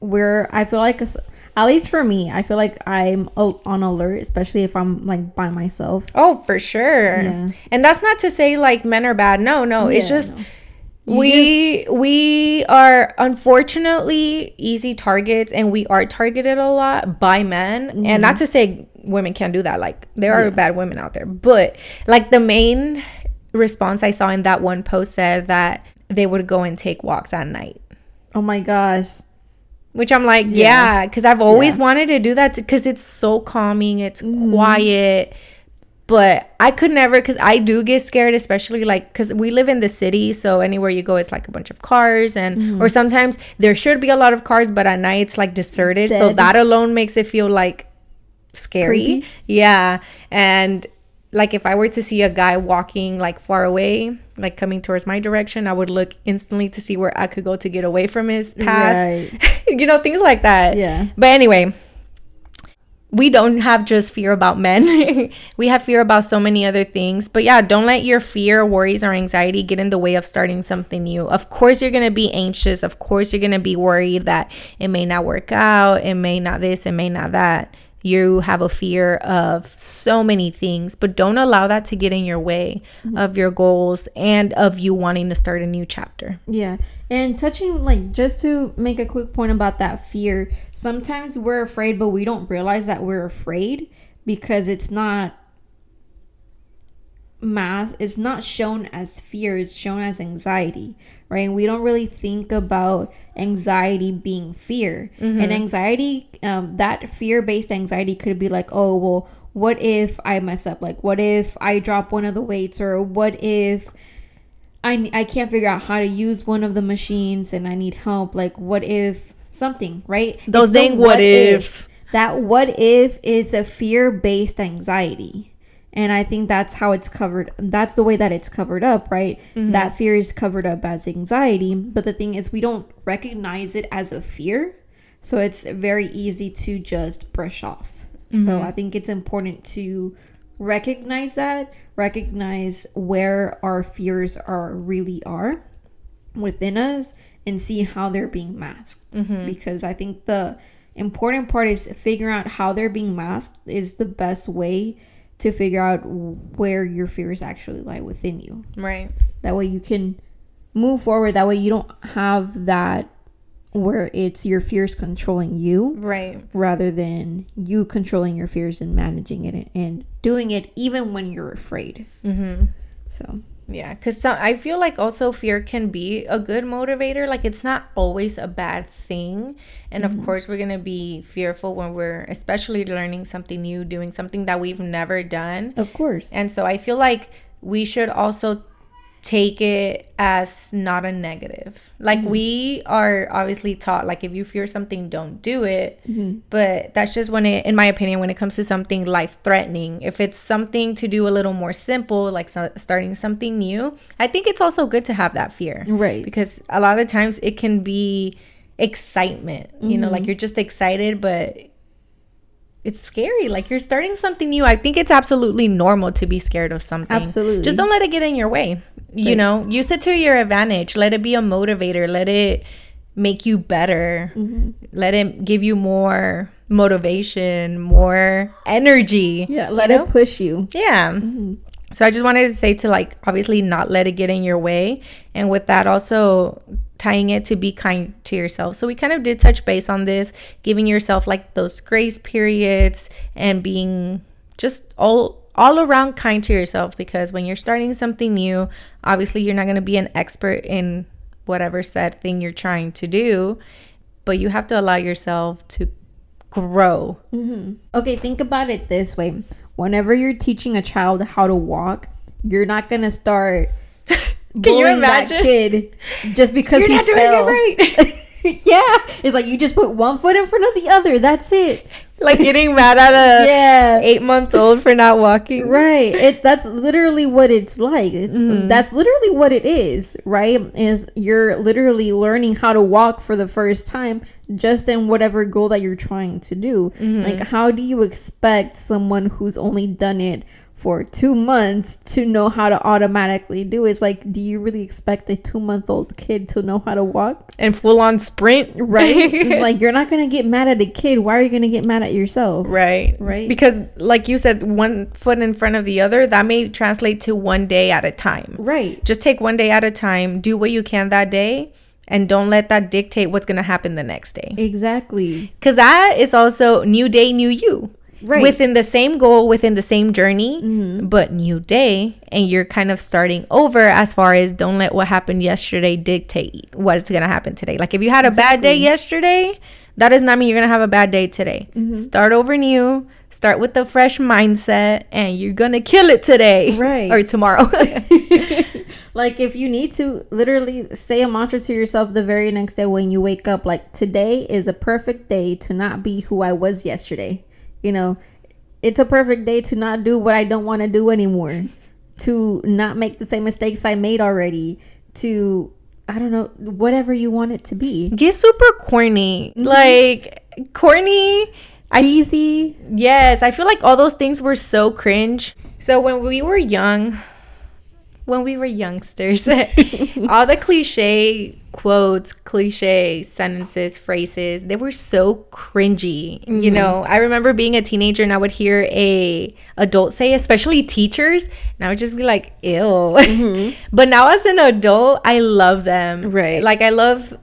I feel like, at least for me, I feel like I'm on alert, especially if I'm like by myself. Oh, for sure. Yeah. And that's not to say like men are bad. No. It's just we are unfortunately easy targets, and we are targeted a lot by men. And not to say women can't do that. Like, there are bad women out there, but like the main response I saw in that one post said that they would go and take walks at night. Oh my gosh. Which I'm like, because I've always wanted to do that, because it's so calming, it's quiet. But I could never, because I do get scared, especially like, because we live in the city, so anywhere you go, it's like a bunch of cars, and or sometimes there should be a lot of cars, but at night it's like deserted. So that alone makes it feel like scary. Creepy. Yeah. And like if I were to see a guy walking like far away, like coming towards my direction, I would look instantly to see where I could go to get away from his path. Right. Things like that. Yeah. But anyway, we don't have just fear about men. We have fear about so many other things. But yeah, don't let your fear, worries, or anxiety get in the way of starting something new. Of course, you're going to be anxious. Of course, you're going to be worried that it may not work out. It may not this, it may not that. You have a fear of so many things, but don't allow that to get in your way of your goals and of you wanting to start a new chapter. Yeah. And touching, like, just to make a quick point about that fear, sometimes we're afraid, but we don't realize that we're afraid because it's not shown as fear, it's shown as anxiety, right? And we don't really think about anxiety being fear. And anxiety, that fear-based anxiety could be like, oh, well, what if I mess up? Like, what if I drop one of the weights? Or what if I can't figure out how to use one of the machines and I need help? Like, what if something, right? Those dang what ifs. That what if is a fear-based anxiety. And I think that's how it's covered. That's the way that it's covered up, right? That fear is covered up as anxiety. But the thing is, we don't recognize it as a fear. So it's very easy to just brush off. So I think it's important to recognize that. Recognize where our fears really are within us. And see how they're being masked. Because I think the important part is figuring out how they're being masked is the best way to figure out where your fears actually lie within you. Right. That way you can move forward. That way you don't have that where it's your fears controlling you. Right. Rather than you controlling your fears and managing it and doing it even when you're afraid. So. Yeah, because I feel like also fear can be a good motivator. Like, it's not always a bad thing. And of course, we're going to be fearful when we're especially learning something new, doing something that we've never done. Of course. And so I feel like we should also take it as not a negative. Like we are obviously taught, like if you fear something, don't do it. But that's just when it, in my opinion, when it comes to something life threatening, if it's something to do a little more simple, like starting something new, I think it's also good to have that fear. Right. Because a lot of times it can be excitement, you know, like you're just excited, but it's scary. Like you're starting something new. I think it's absolutely normal to be scared of something. Absolutely. Just don't let it get in your way. You know, use it to your advantage. Let it be a motivator. Let it make you better. Let it give you more motivation, more energy. Yeah, let it push you. Yeah. So I just wanted to say to, like, obviously not let it get in your way. And with that, also tying it to be kind to yourself. So we kind of did touch base on this, giving yourself like those grace periods and being just all around kind to yourself, because when you're starting something new, obviously you're not going to be an expert in whatever said thing you're trying to do, but you have to allow yourself to grow. Okay, think about it this way. Whenever you're teaching a child how to walk, you're not going to start Can you imagine? That kid just because you're he not doing fell. it right. Yeah, it's like you just put one foot in front of the other. That's it. Like getting mad at a 8-month-old for not walking. Right. That's literally what it's like. That's literally what it is, right? Is you're literally learning how to walk for the first time, just in whatever goal that you're trying to do. Like, how do you expect someone who's only done it for 2 months to know how to automatically do it? It's like, do you really expect a 2-month-old kid to know how to walk and full on sprint? Right. Like, you're not gonna get mad at a kid. Why are you gonna get mad at yourself? Right Because like you said, one foot in front of the other, that may translate to one day at a time. Right. Just take one day at a time, do what you can that day, and don't let that dictate what's gonna happen the next day. Exactly. Because that is also new day, new you. Right. Within the same goal, within the same journey, but new day, and you're kind of starting over, as far as don't let what happened yesterday dictate what's gonna happen today. Like if you had a bad day yesterday, that does not mean you're gonna have a bad day today. Start over new, start with the fresh mindset, and you're gonna kill it today, right, or tomorrow. Like if you need to, literally say a mantra to yourself the very next day when you wake up, like, today is a perfect day to not be who I was yesterday. You know, it's a perfect day to not do what I don't want to do anymore, to not make the same mistakes I made already, to, I don't know, whatever you want it to be. Get super corny. Like, corny. Cheesy. Yes, I feel like all those things were so cringe. So when we were youngsters, all the cliche quotes, cliche sentences, phrases, they were so cringy. You know, I remember being a teenager and I would hear a adult say, especially teachers, and I would just be like, ew. But now as an adult, I love them. Right. Like, I love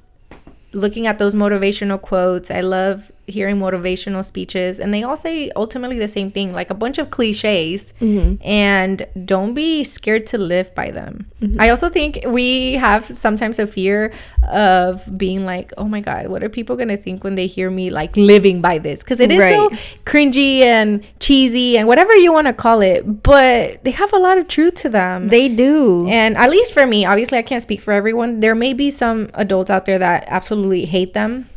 looking at those motivational quotes. I love hearing motivational speeches, and they all say ultimately the same thing, like a bunch of cliches. And don't be scared to live by them. I also think we have sometimes a fear of being like, oh my god, what are people gonna think when they hear me like living by this? Because it is so cringy and cheesy and whatever you want to call it, but they have a lot of truth to them. They do. And at least for me, obviously I can't speak for everyone, there may be some adults out there that absolutely hate them,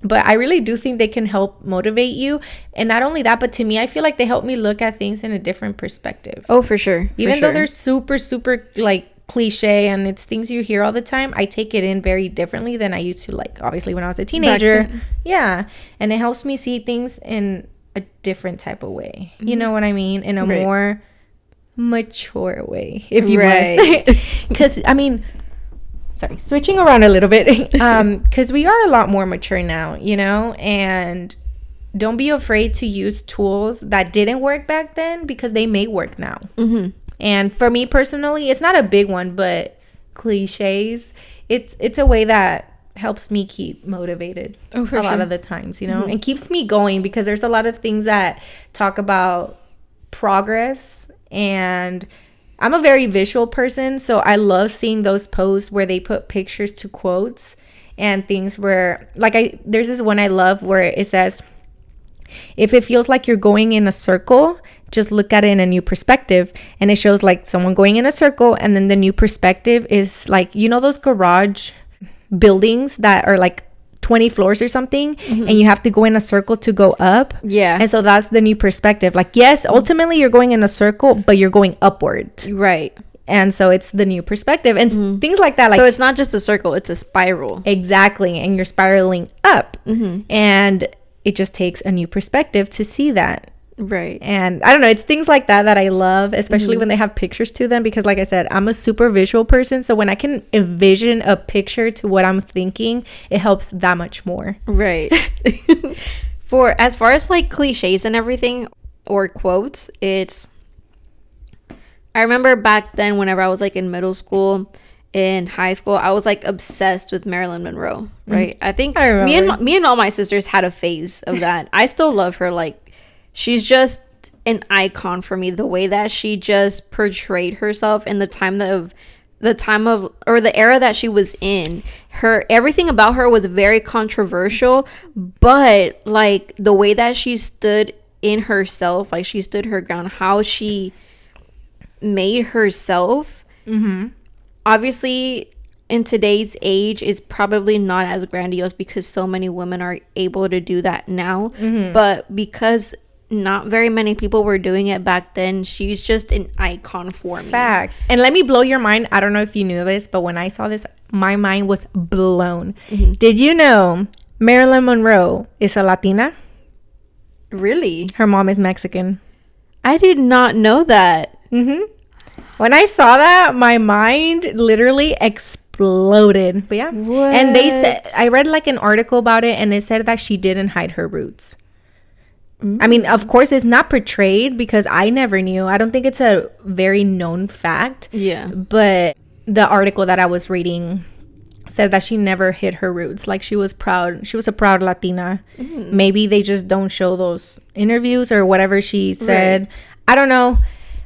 but I really do think they can help motivate you. And not only that, but to me, I feel like they help me look at things in a different perspective. Oh, for sure. Even though they're super, super like cliche and it's things you hear all the time, I take it in very differently than I used to, like obviously when I was a teenager. Yeah. And it helps me see things in a different type of way. You know what I mean? In a more mature way, if you must. Because I mean, sorry, switching around a little bit, because we are a lot more mature now, you know, and don't be afraid to use tools that didn't work back then, because they may work now. And for me personally, it's not a big one, but cliches, it's a way that helps me keep motivated a lot of the times, you know, and keeps me going, because there's a lot of things that talk about progress, and I'm a very visual person, so I love seeing those posts where they put pictures to quotes and things where, like, there's this one I love where it says, if it feels like you're going in a circle, just look at it in a new perspective, and it shows like someone going in a circle, and then the new perspective is like, you know, those garage buildings that are like 20 floors or something, and you have to go in a circle to go up. Yeah. And so that's the new perspective. Like, yes, ultimately you're going in a circle, but you're going upward. Right. And so it's the new perspective and things like that. Like, so it's not just a circle, it's a spiral. Exactly. And you're spiraling up. And it just takes a new perspective to see that. Right. And I don't know, it's things like that that I love, especially when they have pictures to them, because like I said, I'm a super visual person. So when I can envision a picture to what I'm thinking, it helps that much more. Right. For as far as like cliches and everything or quotes, I remember back then whenever I was like in middle school, in high school, I was like obsessed with Marilyn Monroe, right? I think me and all my sisters had a phase of that. I still love her. Like, she's just an icon for me. The way that she just portrayed herself in the era that she was in. Everything about her was very controversial, but like the way that she stood in herself, like she stood her ground, how she made herself. Obviously in today's age is probably not as grandiose because so many women are able to do that now, but because not very many people were doing it back then, she's just an icon for me. Facts. And let me blow your mind. I don't know if you knew this, but when I saw this, my mind was blown. Did you know Marilyn Monroe is a Latina? Really? Her mom is Mexican. I did not know that. When I saw that, my mind literally exploded. But yeah. What? And they said, I read like an article about it, and it said that she didn't hide her roots. I mean, of course, it's not portrayed because I never knew. I don't think it's a very known fact. Yeah. But the article that I was reading said that she never hid her roots. Like, she was proud. She was a proud Latina. Maybe they just don't show those interviews or whatever she said. Right. I don't know.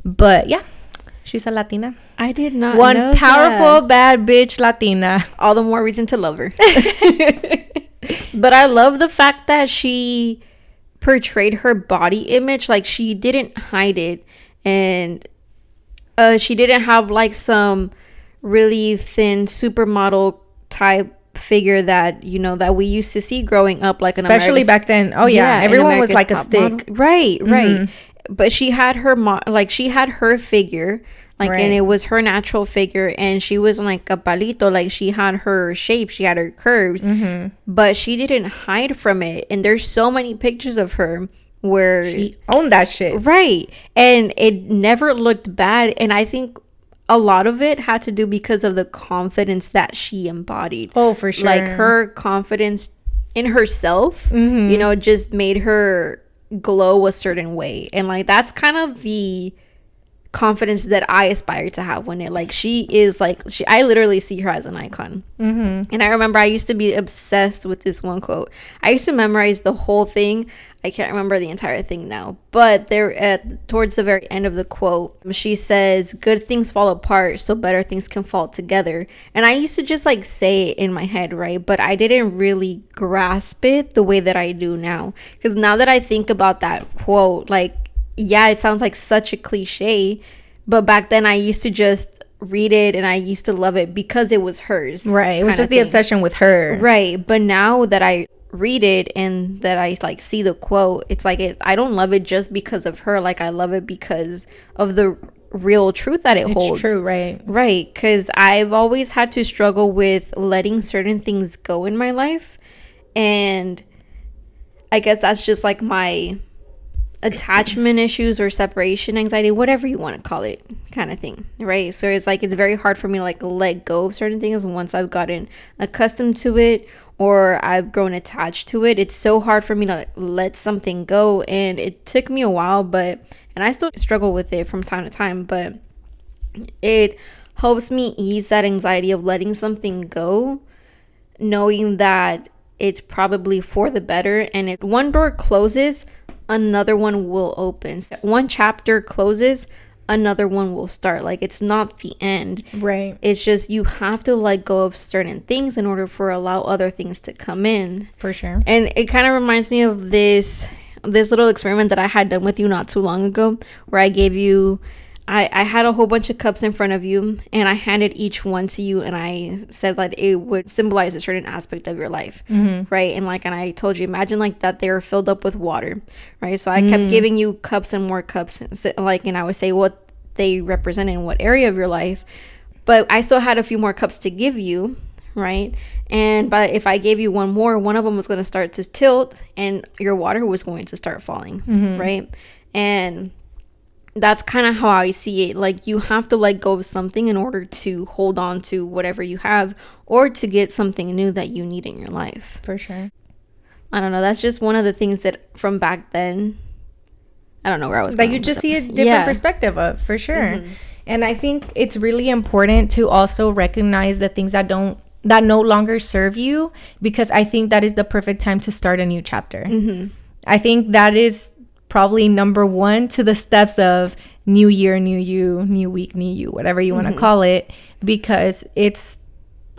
But yeah, she's a Latina. I did not One know powerful, bad bitch Latina. All the more reason to love her. But I love the fact that she portrayed her body image. Like, she didn't hide it, and she didn't have like some really thin supermodel type figure that, you know, that we used to see growing up, like especially back then. Oh yeah, everyone was like a stick. Right. But she had her she had her figure, like, and it was her natural figure, and she was like a palito, like she had her shape, she had her curves, but she didn't hide from it. And there's so many pictures of her where she owned that shit, right? And it never looked bad. And I think a lot of it had to do because of the confidence that she embodied. Oh, for sure. Like, her confidence in herself, you know, just made her glow a certain way. And like, that's kind of the confidence that I aspire to have when it, like, she is like, I literally see her as an icon. And I remember I used to be obsessed with this one quote. I used to memorize the whole thing. I can't remember the entire thing now, but towards the very end of the quote, she says, "Good things fall apart so better things can fall together." And I used to just like say it in my head, right? But I didn't really grasp it the way that I do now, because now that I think about that quote, like, yeah, it sounds like such a cliche, but back then I used to just read it and I used to love it because it was hers. Right. It was just the obsession with her. Right. But now that I read it and that I like see the quote, it's like I don't love it just because of her. Like, I love it because of the real truth that it holds. It's true, right? Right. Because I've always had to struggle with letting certain things go in my life. And I guess that's just like my attachment issues or separation anxiety, whatever you want to call it, kind of thing, right? So it's like, it's very hard for me to like let go of certain things once I've gotten accustomed to it or I've grown attached to it. It's so hard for me to let something go, and it took me a while, and I still struggle with it from time to time, but it helps me ease that anxiety of letting something go, knowing that it's probably for the better. And if one door closes, another one will open. So one chapter closes, another one will start. Like, it's not the end, right? It's just you have to let go of certain things in order for allow other things to come in, for sure. And it kind of reminds me of this this little experiment that I had done with you not too long ago, where I gave you, I had a whole bunch of cups in front of you, and I handed each one to you, and I said that it would symbolize a certain aspect of your life, right? And I told you, imagine like that they were filled up with water, right? So I kept giving you cups and more cups, and I would say what they represent in what area of your life, but I still had a few more cups to give you, right? But if I gave you one more, one of them was going to start to tilt, and your water was going to start falling, right? And that's kind of how I see it. Like, you have to let go of something in order to hold on to whatever you have, or to get something new that you need in your life. For sure. I don't know. That's just one of the things that from back then, I don't know where I was like going. You just see a different perspective of, for sure. And I think it's really important to also recognize the things that no longer serve you, because I think that is the perfect time to start a new chapter. I think that is probably number one to the steps of new year, new you, new week, new you, whatever you want to call it, because it's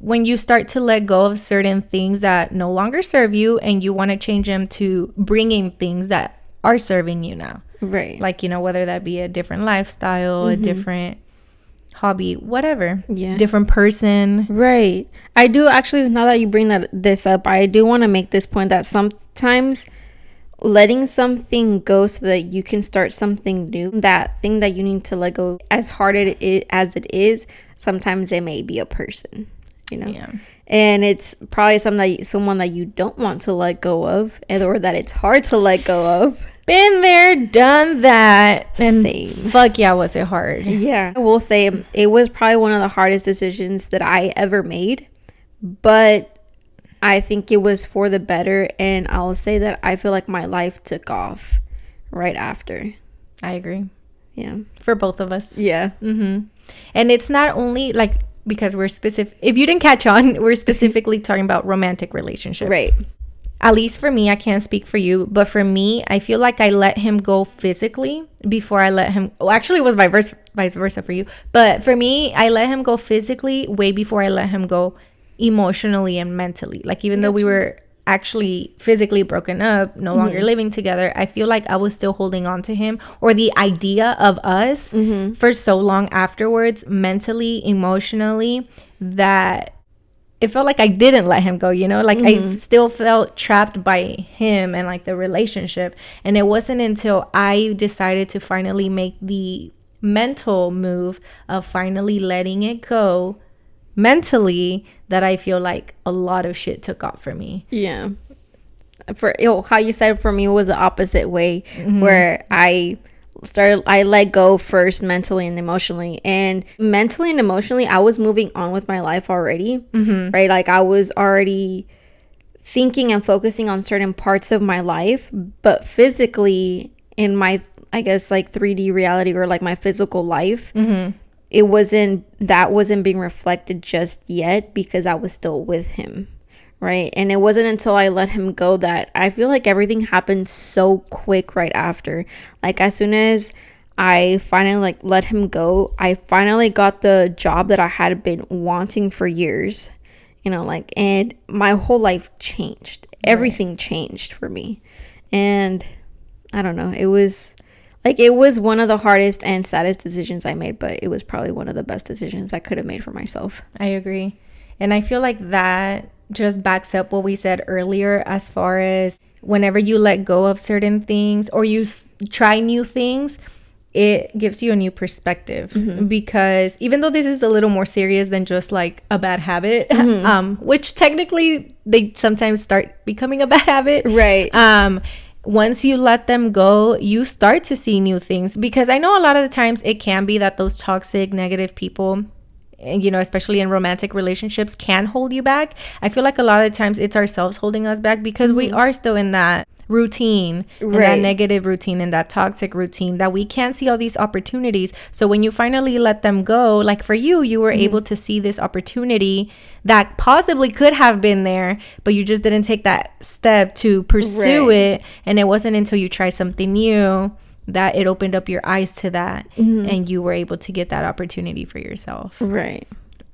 when you start to let go of certain things that no longer serve you, and you want to change them to bringing things that are serving you now. Right. Like, whether that be a different lifestyle, a different hobby, whatever. Yeah. Different person. Right. I do actually, now that you bring this up, I do want to make this point that sometimes letting something go so that you can start something new, that thing that you need to let go, as hard as it is, sometimes it may be a person, Yeah. And it's probably someone that you don't want to let go of, or that it's hard to let go of. Been there, done that. And same. Fuck yeah, was it hard. Yeah. I will say it was probably one of the hardest decisions that I ever made, but I think it was for the better, and I'll say that I feel like my life took off right after. I agree. Yeah. For both of us. Yeah. And it's not only like, because we're specific, if you didn't catch on, we're specifically talking about romantic relationships. Right. At least for me, I can't speak for you, but for me, I feel like I let him go physically before I let him, well, actually it was vice versa for you, but for me, I let him go physically way before I let him go emotionally and mentally. Like, even though we were actually physically broken up, no longer living together, I feel like I was still holding on to him, or the idea of us, for so long afterwards, mentally, emotionally, that it felt like I didn't let him go, like I still felt trapped by him and like the relationship. And it wasn't until I decided to finally make the mental move of finally letting it go mentally, that I feel like a lot of shit took off for me. Yeah. How you said, for me, it was the opposite way, where I let go first mentally and emotionally. And mentally and emotionally, I was moving on with my life already, right? Like, I was already thinking and focusing on certain parts of my life, but physically, in my, I guess, like 3D reality, or like my physical life, that wasn't being reflected just yet, because I was still with him, right? And it wasn't until I let him go that I feel like everything happened so quick right after. Like, as soon as I finally let him go, I finally got the job that I had been wanting for years, and my whole life changed. Everything changed for me. And I don't know, it was one of the hardest and saddest decisions I made, but it was probably one of the best decisions I could have made for myself. I agree. And I feel like that just backs up what we said earlier, as far as whenever you let go of certain things, or you try new things, it gives you a new perspective. Because even though this is a little more serious than just like a bad habit, which technically they sometimes start becoming a bad habit. Right. Once you let them go, you start to see new things. Because I know a lot of the times it can be that those toxic, negative people, especially in romantic relationships, can hold you back. I feel like a lot of times it's ourselves holding us back, because we are still in that routine, in that negative routine, in that toxic routine, that we can't see all these opportunities. So when you finally let them go, like for you, you were able to see this opportunity that possibly could have been there, but you just didn't take that step to pursue it. And it wasn't until you try something new that it opened up your eyes to that, and you were able to get that opportunity for yourself. Right.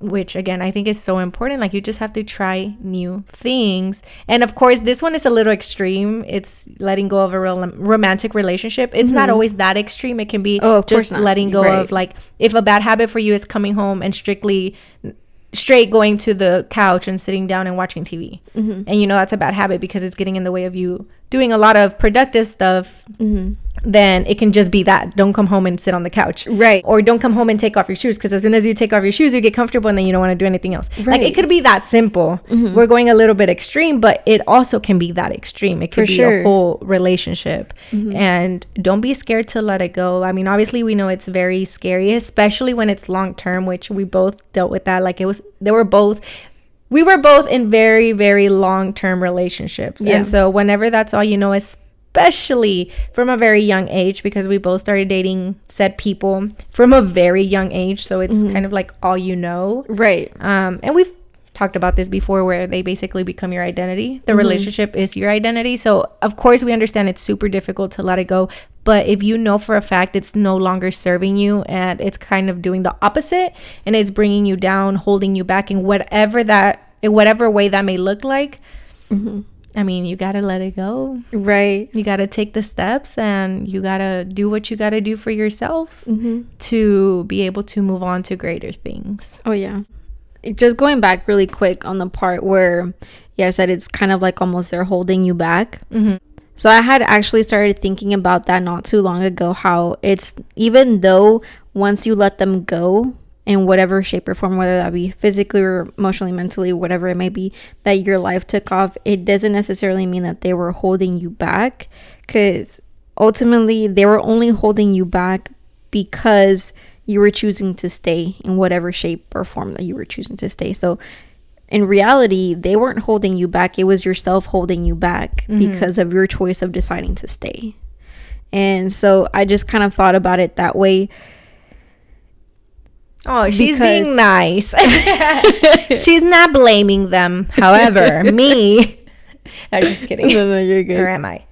which again I think is so important. Like, you just have to try new things. And of course, this one is a little extreme. It's letting go of a real romantic relationship. It's not always that extreme. It can be just letting go of, like, if a bad habit for you is coming home and straight going to the couch and sitting down and watching TV. And you know that's a bad habit because it's getting in the way of you doing a lot of productive stuff. Then it can just be that. Don't come home and sit on the couch. Right. Or don't come home and take off your shoes, because as soon as you take off your shoes, you get comfortable and then you don't want to do anything else. Right. Like, it could be that simple. We're going a little bit extreme, but it also can be that extreme. It could be a whole relationship. And don't be scared to let it go. I mean, obviously we know it's very scary, especially when it's long term, which we both dealt with that. Like, we were both in very, very long term relationships. And so whenever that's all you know, especially from a very young age, because we both started dating said people from a very young age, so it's kind of like all you know. Right. And we've talked about this before, where they basically become your identity. The relationship is your identity. So of course we understand it's super difficult to let it go, but if you know for a fact it's no longer serving you and it's kind of doing the opposite and it's bringing you down, holding you back in whatever way that may look like, I mean, you gotta let it go. Right. You gotta take the steps and you gotta do what you gotta do for yourself to be able to move on to greater things. Oh, yeah. Just going back really quick on the part where, I said it's kind of like almost they're holding you back. So I had actually started thinking about that not too long ago, how it's, even though once you let them go, in whatever shape or form, whether that be physically or emotionally, mentally, whatever it may be, that your life took off, it doesn't necessarily mean that they were holding you back, because ultimately they were only holding you back because you were choosing to stay in whatever shape or form that you were choosing to stay. So in reality, they weren't holding you back. It was yourself holding you back because of your choice of deciding to stay. And so I just kind of thought about it that way. Oh, she's being nice. She's not blaming them. However, me... I'm just kidding. No, you're good. Or am I?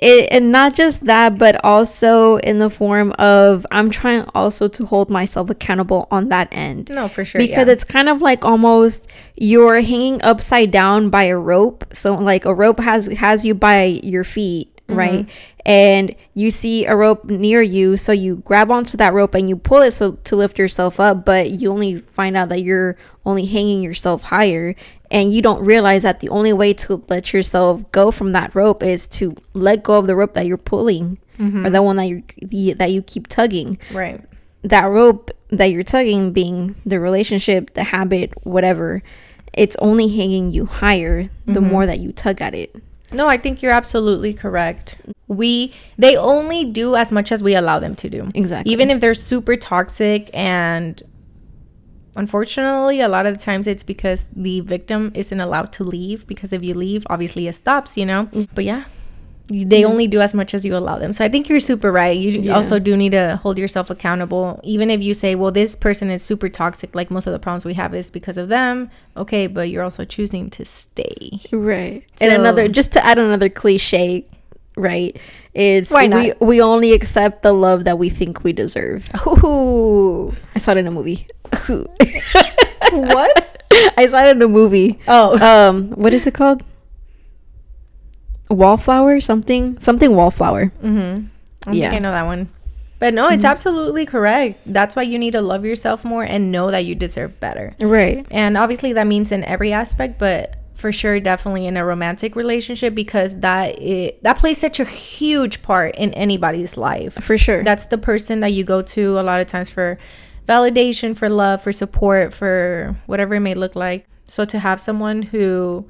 And not just that, but also in the form of, I'm trying also to hold myself accountable on that end. No, for sure. Because it's kind of like almost you're hanging upside down by a rope. So like a rope has you by your feet, right? And you see a rope near you, so you grab onto that rope and you pull it so to lift yourself up, but you only find out that you're only hanging yourself higher, and you don't realize that the only way to let yourself go from that rope is to let go of the rope that you're pulling, or the one that you keep tugging. Right. That rope that you're tugging being the relationship, the habit, whatever, it's only hanging you higher the more that you tug at it. No, I think you're absolutely correct. They only do as much as we allow them to do. Exactly. Even if they're super toxic, and unfortunately a lot of the times it's because the victim isn't allowed to leave, because if you leave, obviously it stops, you know. But yeah, they only do as much as you allow them. So I think you're super right. You also do need to hold yourself accountable. Even if you say, well, this person is super toxic, like most of the problems we have is because of them. Okay, but you're also choosing to stay. Right. So, and just to add another cliche, right, is why not? We only accept the love that we think we deserve. Ooh. I saw it in a movie. What? I saw it in a movie. Oh. What is it called? Wallflower? Something Wallflower. I think I know that one. But no, it's absolutely correct. That's why you need to love yourself more and know that you deserve better. Right. And obviously that means in every aspect, but for sure definitely in a romantic relationship, because that plays such a huge part in anybody's life. For sure. That's the person that you go to a lot of times for validation, for love, for support, for whatever it may look like. So to have someone who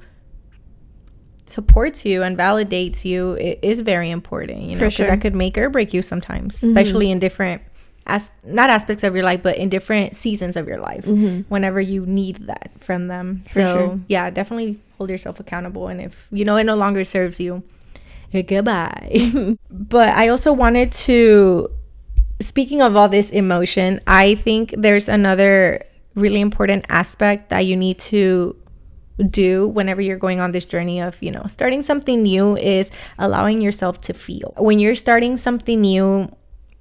supports you and validates you, it is very important, you know, because that could make or break you sometimes, especially in different not aspects of your life, but in different seasons of your life, whenever you need that from them. Yeah, definitely hold yourself accountable, and if you know it no longer serves you, goodbye. But I also wanted to, speaking of all this emotion, I think there's another really important aspect that you need to do whenever you're going on this journey of, you know, starting something new, is allowing yourself to feel. When you're starting something new,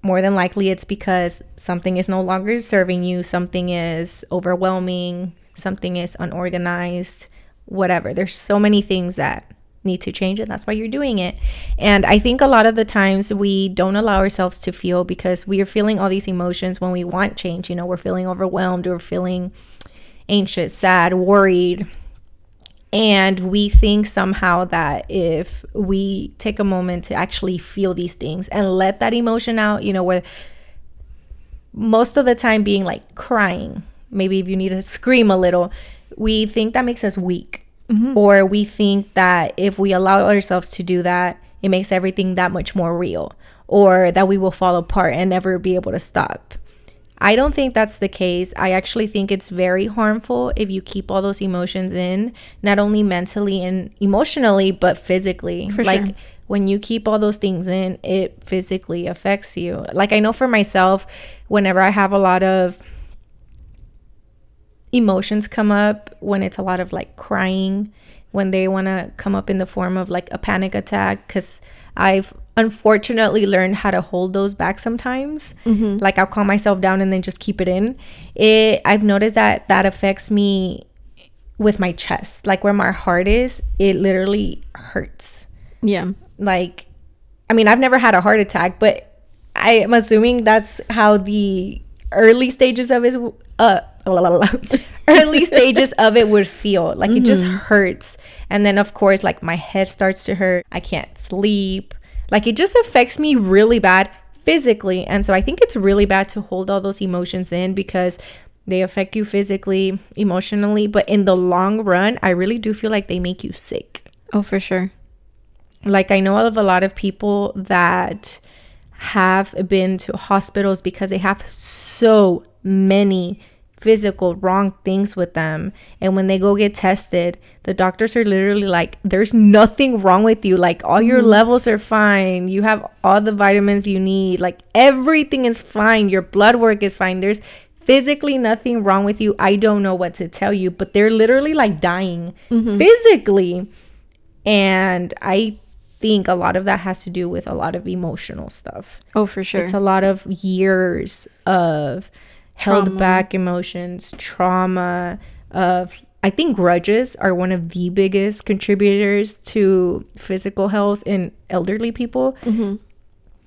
more than likely it's because something is no longer serving you, something is overwhelming, something is unorganized, whatever. There's so many things that need to change, and that's why you're doing it. And I think a lot of the times we don't allow ourselves to feel, because we are feeling all these emotions when we want change. You know, we're feeling overwhelmed, we're feeling anxious, sad, worried. And we think somehow that if we take a moment to actually feel these things and let that emotion out, you know, where most of the time being like crying, maybe if you need to scream a little, we think that makes us weak. Mm-hmm. Or we think that if we allow ourselves to do that, it makes everything that much more real, or that we will fall apart and never be able to stop. I don't think that's the case. I actually think it's very harmful if you keep all those emotions in, not only mentally and emotionally, but physically. For like sure. When you keep all those things in, it physically affects you. Like I know for myself, whenever I have a lot of emotions come up, when it's a lot of like crying, when they want to come up in the form of like a panic attack, because I've unfortunately learned how to hold those back sometimes. Mm-hmm. Like I'll calm myself down and then just keep it in. I've noticed that affects me with my chest, like where my heart is. It literally hurts. Yeah. Like, I mean, I've never had a heart attack, but I am assuming that's how the early stages of it early stages of it would feel. Like it just hurts. And then of course, like my head starts to hurt. I can't sleep. Like it just affects me really bad physically. And so I think it's really bad to hold all those emotions in, because they affect you physically, emotionally, but in the long run, I really do feel like they make you sick. Oh, for sure. Like I know of a lot of people that have been to hospitals because they have so many physical wrong things with them, and when they go get tested, the doctors are literally like, there's nothing wrong with you, like all your levels are fine, you have all the vitamins you need, like everything is fine, your blood work is fine, there's physically nothing wrong with you. I don't know what to tell you, but they're literally like dying physically. And I think a lot of that has to do with a lot of emotional stuff. Oh, for sure. It's a lot of years of held back emotions, trauma, of I think grudges are one of the biggest contributors to physical health in elderly people.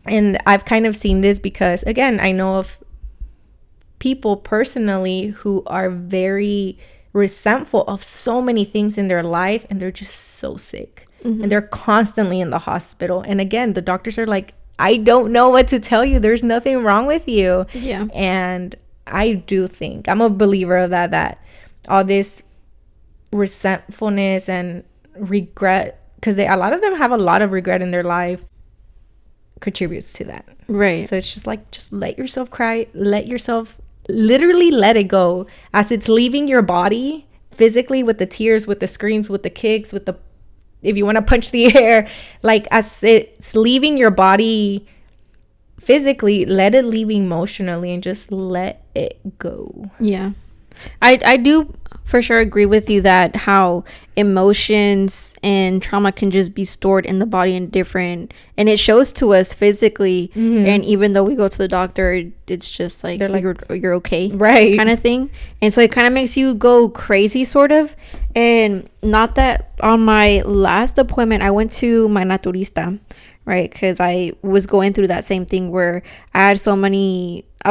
And I've kind of seen this because, again, I know of people personally who are very resentful of so many things in their life, and they're just so sick, and they're constantly in the hospital. And again, the doctors are like, I don't know what to tell you, there's nothing wrong with you. Yeah. And I do think, I'm a believer of that all this resentfulness and regret, because a lot of them have a lot of regret in their life, contributes to that. Right. So it's just like, just let yourself cry, let yourself literally let it go as it's leaving your body physically, with the tears, with the screams, with the kicks, with the, if you want to punch the air, like as it's leaving your body physically, let it leave emotionally, and just let it go. Yeah. I do for sure agree with you that how emotions and trauma can just be stored in the body in different, and it shows to us physically. And even though we go to the doctor, it's just like, they're like, you're okay, right, kind of thing. And so it kind of makes you go crazy, sort of. And not that on my last appointment, I went to my naturista, right? Because I was going through that same thing where I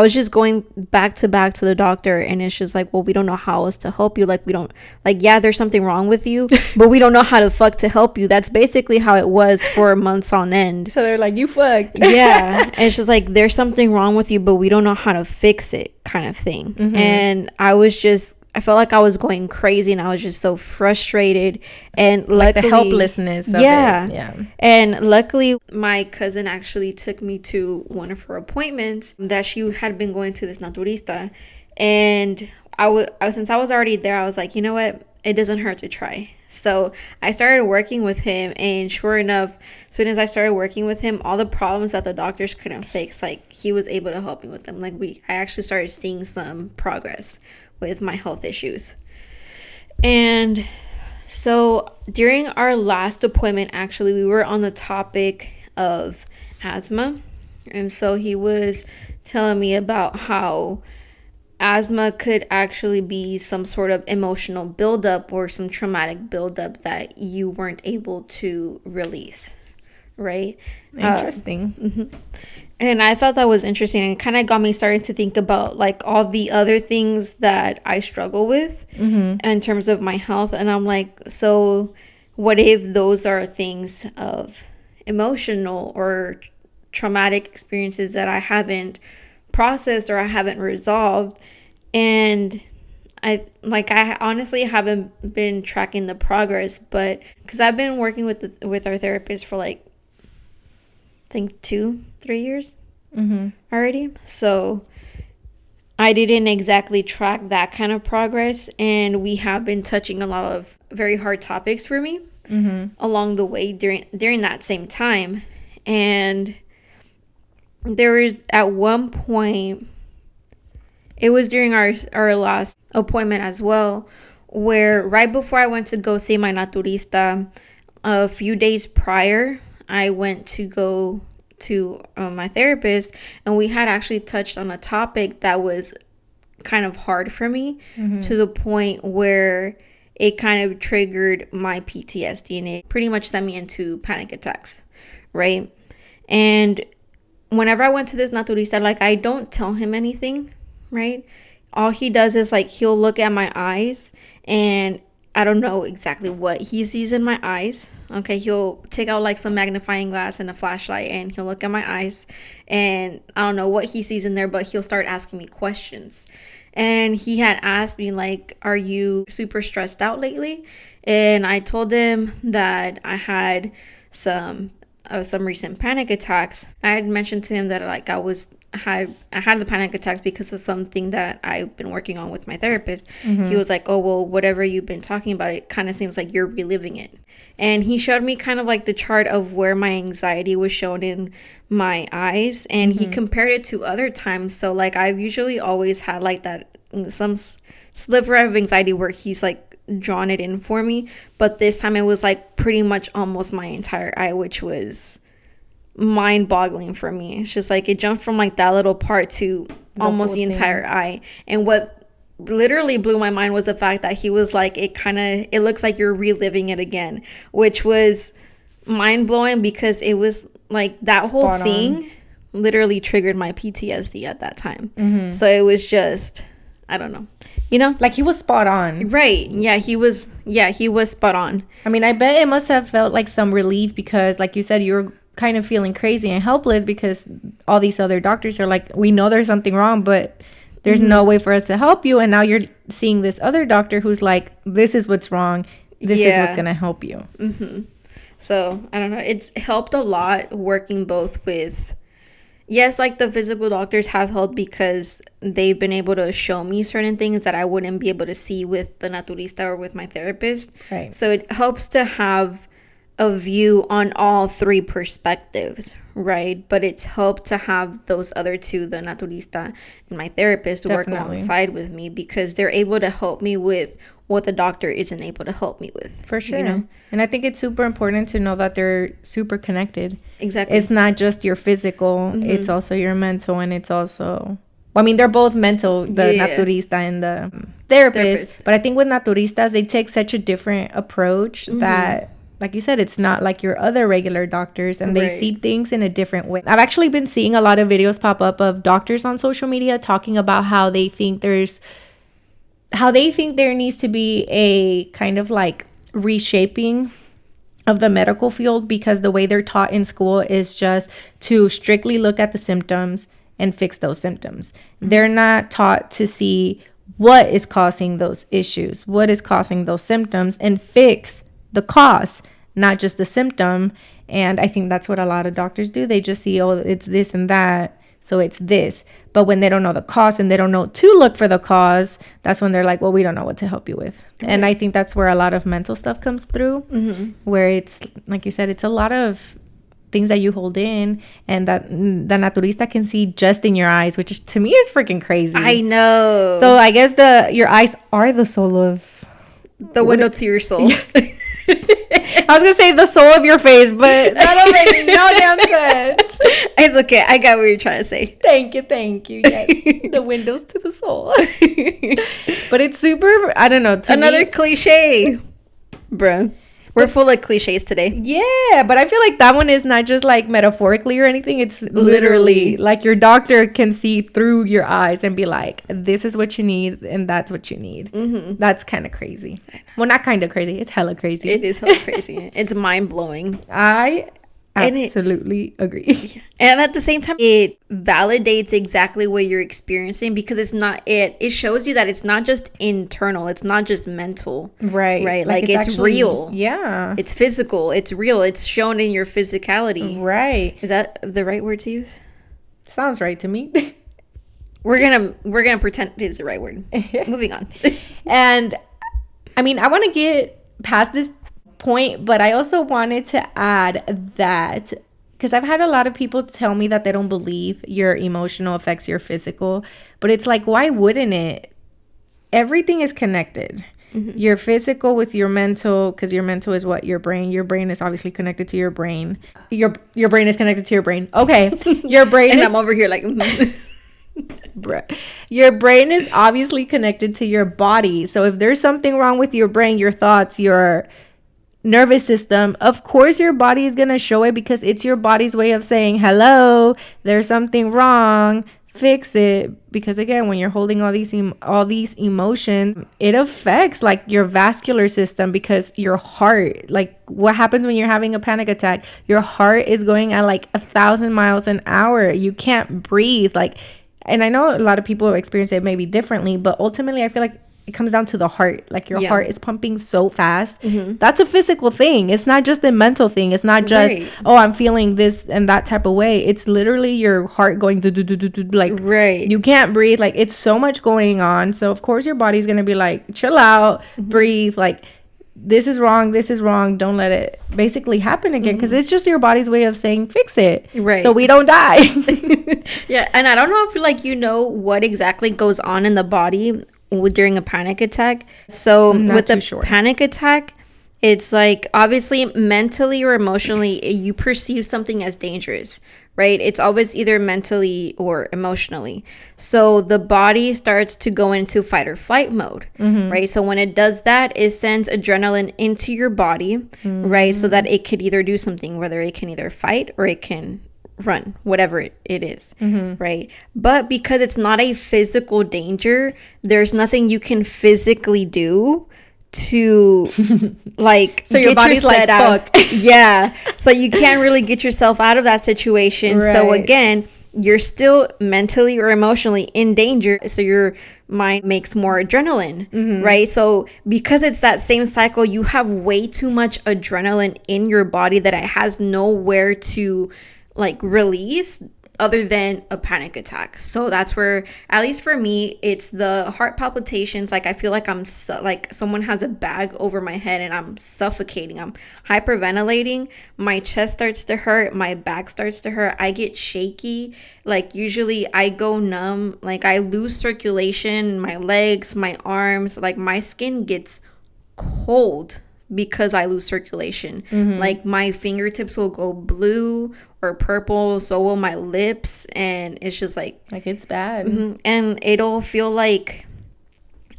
was just going back to the doctor, and it's just like, well, we don't know how else to help you. Like, we don't, like, yeah, there's something wrong with you, but we don't know how to help you. That's basically how it was for months on end. So they're like, you fucked. Yeah. And it's just like, there's something wrong with you, but we don't know how to fix it, kind of thing. And I felt like I was going crazy, and I was just so frustrated, and like luckily, the helplessness of it. Yeah. And luckily, my cousin actually took me to one of her appointments that she had been going to this naturista, and since I was already there, I was like, you know what, it doesn't hurt to try. So I started working with him, and sure enough, as soon as I started working with him, all the problems that the doctors couldn't fix, like, he was able to help me with them. Like, I actually started seeing some progress with my health issues. And so during our last appointment, actually, we were on the topic of asthma, And so he was telling me about how asthma could actually be some sort of emotional buildup or some traumatic buildup that you weren't able to release, right? Interesting. And I thought that was interesting, and it kind of got me starting to think about like all the other things that I struggle with in terms of my health. And I'm like, so what if those are things of emotional or traumatic experiences that I haven't processed or I haven't resolved? And I honestly haven't been tracking the progress, but because I've been working with our therapist for like, I think 2-3 years already. So I didn't exactly track that kind of progress, and we have been touching a lot of very hard topics for me along the way during that same time. And there was at one point, it was during our last appointment as well, where right before I went to go see my naturista, a few days prior, I went to go to my therapist, and we had actually touched on a topic that was kind of hard for me to the point where it kind of triggered my PTSD, and it pretty much sent me into panic attacks, right? And whenever I went to this naturista, like, I don't tell him anything, right? All he does is like, he'll look at my eyes, and I don't know exactly what he sees in my eyes. Okay, he'll take out like some magnifying glass and a flashlight, and he'll look at my eyes, and I don't know what he sees in there, but he'll start asking me questions. And he had asked me like, are you super stressed out lately? And I told him that I had some recent panic attacks. I had mentioned to him that like I had the panic attacks because of something that I've been working on with my therapist. He was like, oh, well, whatever you've been talking about, it kind of seems like you're reliving it. And he showed me kind of like the chart of where my anxiety was shown in my eyes, and he compared it to other times. So like, I've usually always had like that, some sliver of anxiety where he's like drawn it in for me, but this time it was like pretty much almost my entire eye, which was mind-boggling for me. It's just like it jumped from like that little part to almost the entire eye. And what literally blew my mind was the fact that he was like, it looks like you're reliving it again, which was mind-blowing, because it was like that whole thing literally triggered my PTSD at that time. So it was just, I don't know, you know, like he was spot on, right? He was spot on. I mean, I bet it must have felt like some relief, because like you said, you were kind of feeling crazy and helpless because all these other doctors are like, we know there's something wrong, but there's no way for us to help you. And now you're seeing this other doctor who's like, this is what's wrong, this is what's gonna help you. So I don't know, it's helped a lot working both with, yes, like the physical doctors have helped because they've been able to show me certain things that I wouldn't be able to see with the naturista or with my therapist. Right. So it helps to have a view on all three perspectives, right? But it's helped to have those other two, the naturista and my therapist, work alongside with me, because they're able to help me with what the doctor isn't able to help me with. For sure. You know? And I think it's super important to know that they're super connected. Exactly. It's not just your physical, it's also your mental, and it's also, well, I mean, they're both mental, the naturista and the therapist. But I think with naturistas, they take such a different approach that, like you said, it's not like your other regular doctors, and they see things in a different way. I've actually been seeing a lot of videos pop up of doctors on social media talking about how they think there needs to be a kind of like reshaping of the medical field, because the way they're taught in school is just to strictly look at the symptoms and fix those symptoms. They're not taught to see what is causing those issues, what is causing those symptoms, and fix the cause, not just the symptom. And I think that's what a lot of doctors do. They just see, oh, it's this and that, so it's this. But when they don't know the cause and they don't know to look for the cause, that's when they're like, well, we don't know what to help you with. And I think that's where a lot of mental stuff comes through, where it's, like you said, it's a lot of things that you hold in, and that the naturista can see just in your eyes, which to me is freaking crazy. I know. So I guess your eyes are the soul of the window to your soul. I was gonna say the sole of your face, but that don't make no damn sense. It's okay. I got what you're trying to say. Thank you. Yes, the windows to the soul. But it's super. I don't know. Another cliche, bruh. We're full of cliches today. Yeah, but I feel like that one is not just like metaphorically or anything. It's literally like your doctor can see through your eyes and be like, this is what you need and that's what you need. Mm-hmm. That's kind of crazy. Well, not kind of crazy. It's hella crazy. It is hella crazy. It's mind-blowing. I absolutely agree. And at the same time, it validates exactly what you're experiencing because it shows you that it's not just internal, it's not just mental. Right. Like it's actually real. Yeah. It's physical. It's real. It's shown in your physicality. Right. Is that the right word to use? Sounds right to me. We're gonna pretend it is the right word. Moving on. And I mean, I want to get past this point, but I also wanted to add that because I've had a lot of people tell me that they don't believe your emotional affects your physical, but it's like, why wouldn't it? Everything is connected. Mm-hmm. Your physical with your mental, because your mental is what? Your brain is obviously connected to your brain. Your brain is connected to your brain. Okay. Your brain and I'm over here like your brain is obviously connected to your body. So if there's something wrong with your brain, your thoughts, your nervous system, of course your body is going to show it because it's your body's way of saying, hello, there's something wrong, fix it. Because again, when you're holding all these emotions, it affects like your vascular system because your heart, like what happens when you're having a panic attack, your heart is going at like 1,000 miles an hour. You can't breathe. Like, and I know a lot of people experience it maybe differently, but ultimately I feel like it comes down to the heart. Like your heart is pumping so fast. Mm-hmm. That's a physical thing. It's not just a mental thing. It's not just, oh, I'm feeling this and that type of way. It's literally your heart going do like you can't breathe. Like it's so much going on. So of course your body's going to be like, chill out, breathe. Like this is wrong. Don't let it basically happen again. Because it's just your body's way of saying, fix it. Right. So we don't die. Yeah. And I don't know if like, what exactly goes on in the body during a panic attack. So with the panic attack, it's like obviously mentally or emotionally you perceive something as dangerous, right? It's always either mentally or emotionally. So the body starts to go into fight or flight mode, right? So when it does that, it sends adrenaline into your body, right? So that it could either do something, whether it can either fight or it can run, whatever it is, right? But because it's not a physical danger, there's nothing you can physically do to like so your body's like fuck. Yeah, so you can't really get yourself out of that situation. Right. So again, you're still mentally or emotionally in danger, so your mind makes more adrenaline, right? So because it's that same cycle, you have way too much adrenaline in your body that it has nowhere to like release other than a panic attack. So that's where, at least for me, it's the heart palpitations. Like I feel like I'm like someone has a bag over my head and I'm suffocating. I'm hyperventilating. My chest starts to hurt. My back starts to hurt. I get shaky. Like usually I go numb. Like I lose circulation, my legs, my arms. Like my skin gets cold because I lose circulation. Like my fingertips will go blue or purple, so will my lips, and it's just like it's bad. And it'll feel like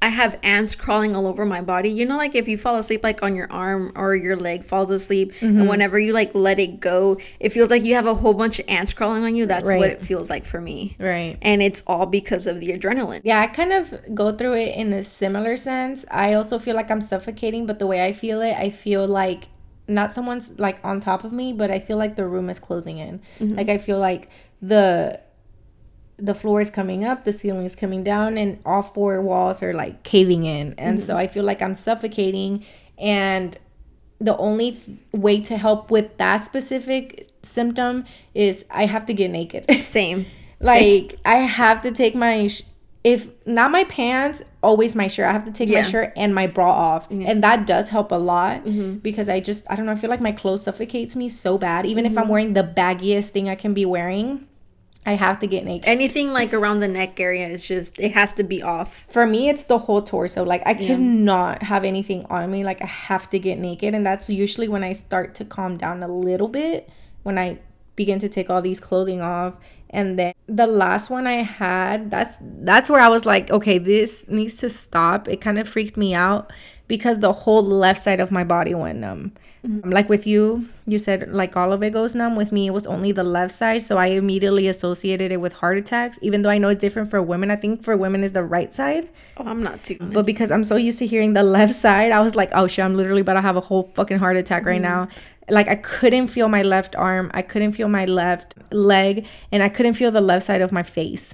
I have ants crawling all over my body. Like if you fall asleep like on your arm or your leg falls asleep, and whenever you like let it go, it feels like you have a whole bunch of ants crawling on you. That's what it feels like for me. Right. And it's all because of the adrenaline. Yeah, I kind of go through it in a similar sense. I also feel like I'm suffocating, but the way I feel it, I feel like not someone's like on top of me, but I feel like the room is closing in. Like I feel like the floor is coming up, the ceiling is coming down, and all four walls are like caving in. And so I feel like I'm suffocating, and the only way to help with that specific symptom is I have to get naked. Same. I have to take my if not my pants, always my shirt. I have to take my shirt and my bra off. And that does help a lot because I don't know, I feel like my clothes suffocates me so bad. Even if I'm wearing the baggiest thing I can be wearing, I have to get naked. Anything like around the neck area is just, it has to be off. For me, it's the whole torso. Like, I cannot have anything on me. Like, I have to get naked. And that's usually when I start to calm down a little bit, when I begin to take all these clothing off. And then the last one I had, that's where I was like, okay, this needs to stop. It kind of freaked me out because the whole left side of my body went numb. Like with you said like all of it goes numb. With me, it was only the left side. So I immediately associated it with heart attacks, even though I know it's different for women. I think for women is the right side. Oh, I'm not too honest. But because I'm so used to hearing the left side, I was like, oh shit, I'm literally about to have a whole fucking heart attack right now. Like, I couldn't feel my left arm, I couldn't feel my left leg, and I couldn't feel the left side of my face.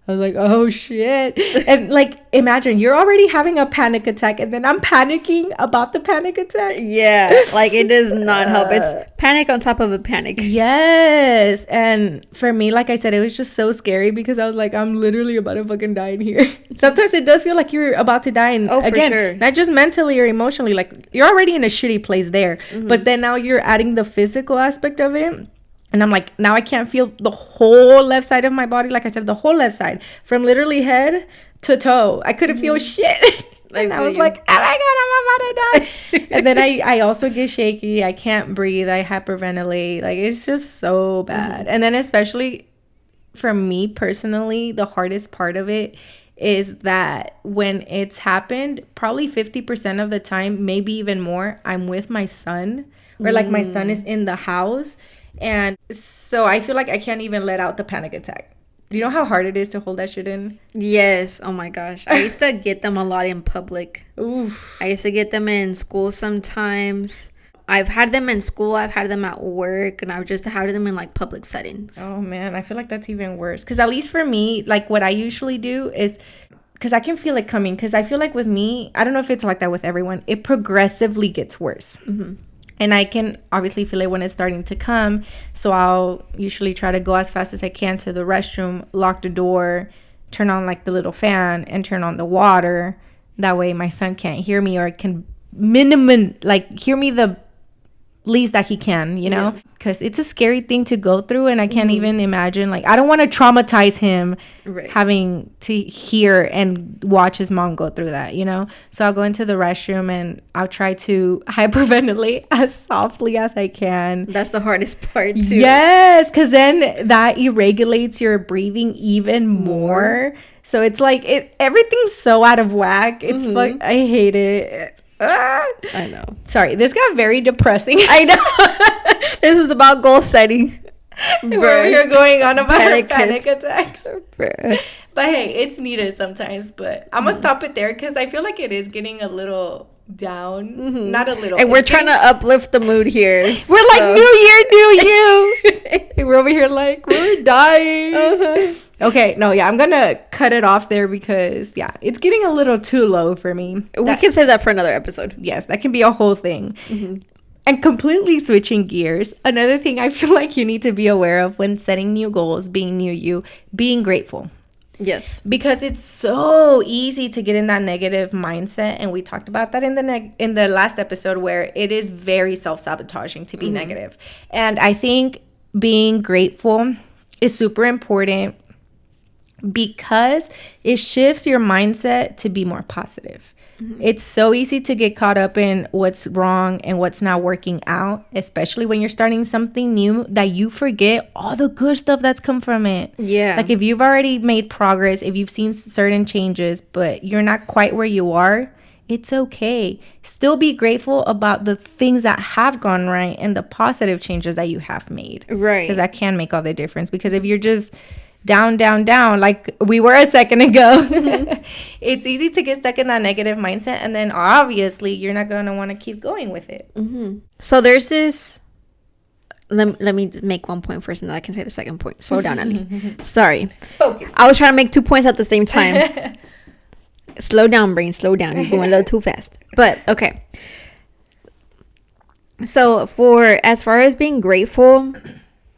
I was like, oh shit. And like, imagine you're already having a panic attack and then I'm panicking about the panic attack. Yeah, like it does not help. It's panic on top of a panic. Yes. And for me, like I said, it was just so scary because I was like, I'm literally about to fucking die in here. Sometimes it does feel like you're about to die. And again, for sure. Not just mentally or emotionally, like you're already in a shitty place there. But then now you're adding the physical aspect of it. And I'm like, now I can't feel the whole left side of my body. Like I said, the whole left side from literally head to toe. I couldn't feel shit. And I was like, oh my God, I'm about to die. And then I also get shaky. I can't breathe. I hyperventilate. Like, it's just so bad. And then especially for me personally, the hardest part of it is that when it's happened, probably 50% of the time, maybe even more, I'm with my son. Or like my son is in the house. And so I feel like I can't even let out the panic attack. Do you know how hard it is to hold that shit in? Yes. Oh my gosh. I used to get them a lot in public. Oof. I used to get them in school sometimes. I've had them in school. I've had them at work. And I've just had them in like public settings. Oh man. I feel like that's even worse. Because at least for me, like what I usually do is, because I can feel it coming. Because I feel like with me, I don't know if it's like that with everyone, it progressively gets worse. And I can obviously feel it when it's starting to come. So I'll usually try to go as fast as I can to the restroom, lock the door, turn on like the little fan and turn on the water. That way my son can't hear me or can hear me the least that he can, you know? Because it's a scary thing to go through. And I can't even imagine, like, I don't want to traumatize him having to hear and watch his mom go through that, you know? So I'll go into the restroom and I'll try to hyperventilate as softly as I can. That's the hardest part too. Yes, because then that regulates your breathing even more. So it's like everything's so out of whack. It's I hate it. I know. Sorry, this got very depressing. I know. This is about goal setting. Where you're going on about panic attacks. But hey, it's needed sometimes. But I'm gonna stop it there because I feel like it is getting a little down. Not a little. And we're trying to uplift the mood here. We're like, new year, new you. We're over here like, we're dying. Okay, no, yeah, I'm gonna cut it off there because, yeah, it's getting a little too low for me. We can save that for another episode. Yes, that can be a whole thing. And completely switching gears, another thing I feel like you need to be aware of when setting new goals, being new you, being grateful. Yes. Because it's so easy to get in that negative mindset. And we talked about that in the last episode where it is very self-sabotaging to be negative. And I think being grateful is super important because it shifts your mindset to be more positive. It's so easy to get caught up in what's wrong and what's not working out, especially when you're starting something new, that you forget all the good stuff that's come from it. Yeah. Like if you've already made progress, if you've seen certain changes, but you're not quite where you are, it's okay. Still be grateful about the things that have gone right and the positive changes that you have made. Right. Because that can make all the difference. Because if you're just down, like we were a second ago, it's easy to get stuck in that negative mindset. And then obviously you're not going to want to keep going with it. So there's this, let me make one point first and then I can say the second point. Slow down, Ellie. Sorry. Focus. I was trying to make 2 points at the same time. Slow down, brain. Slow down. You're going a little too fast. But okay. So as far as being grateful,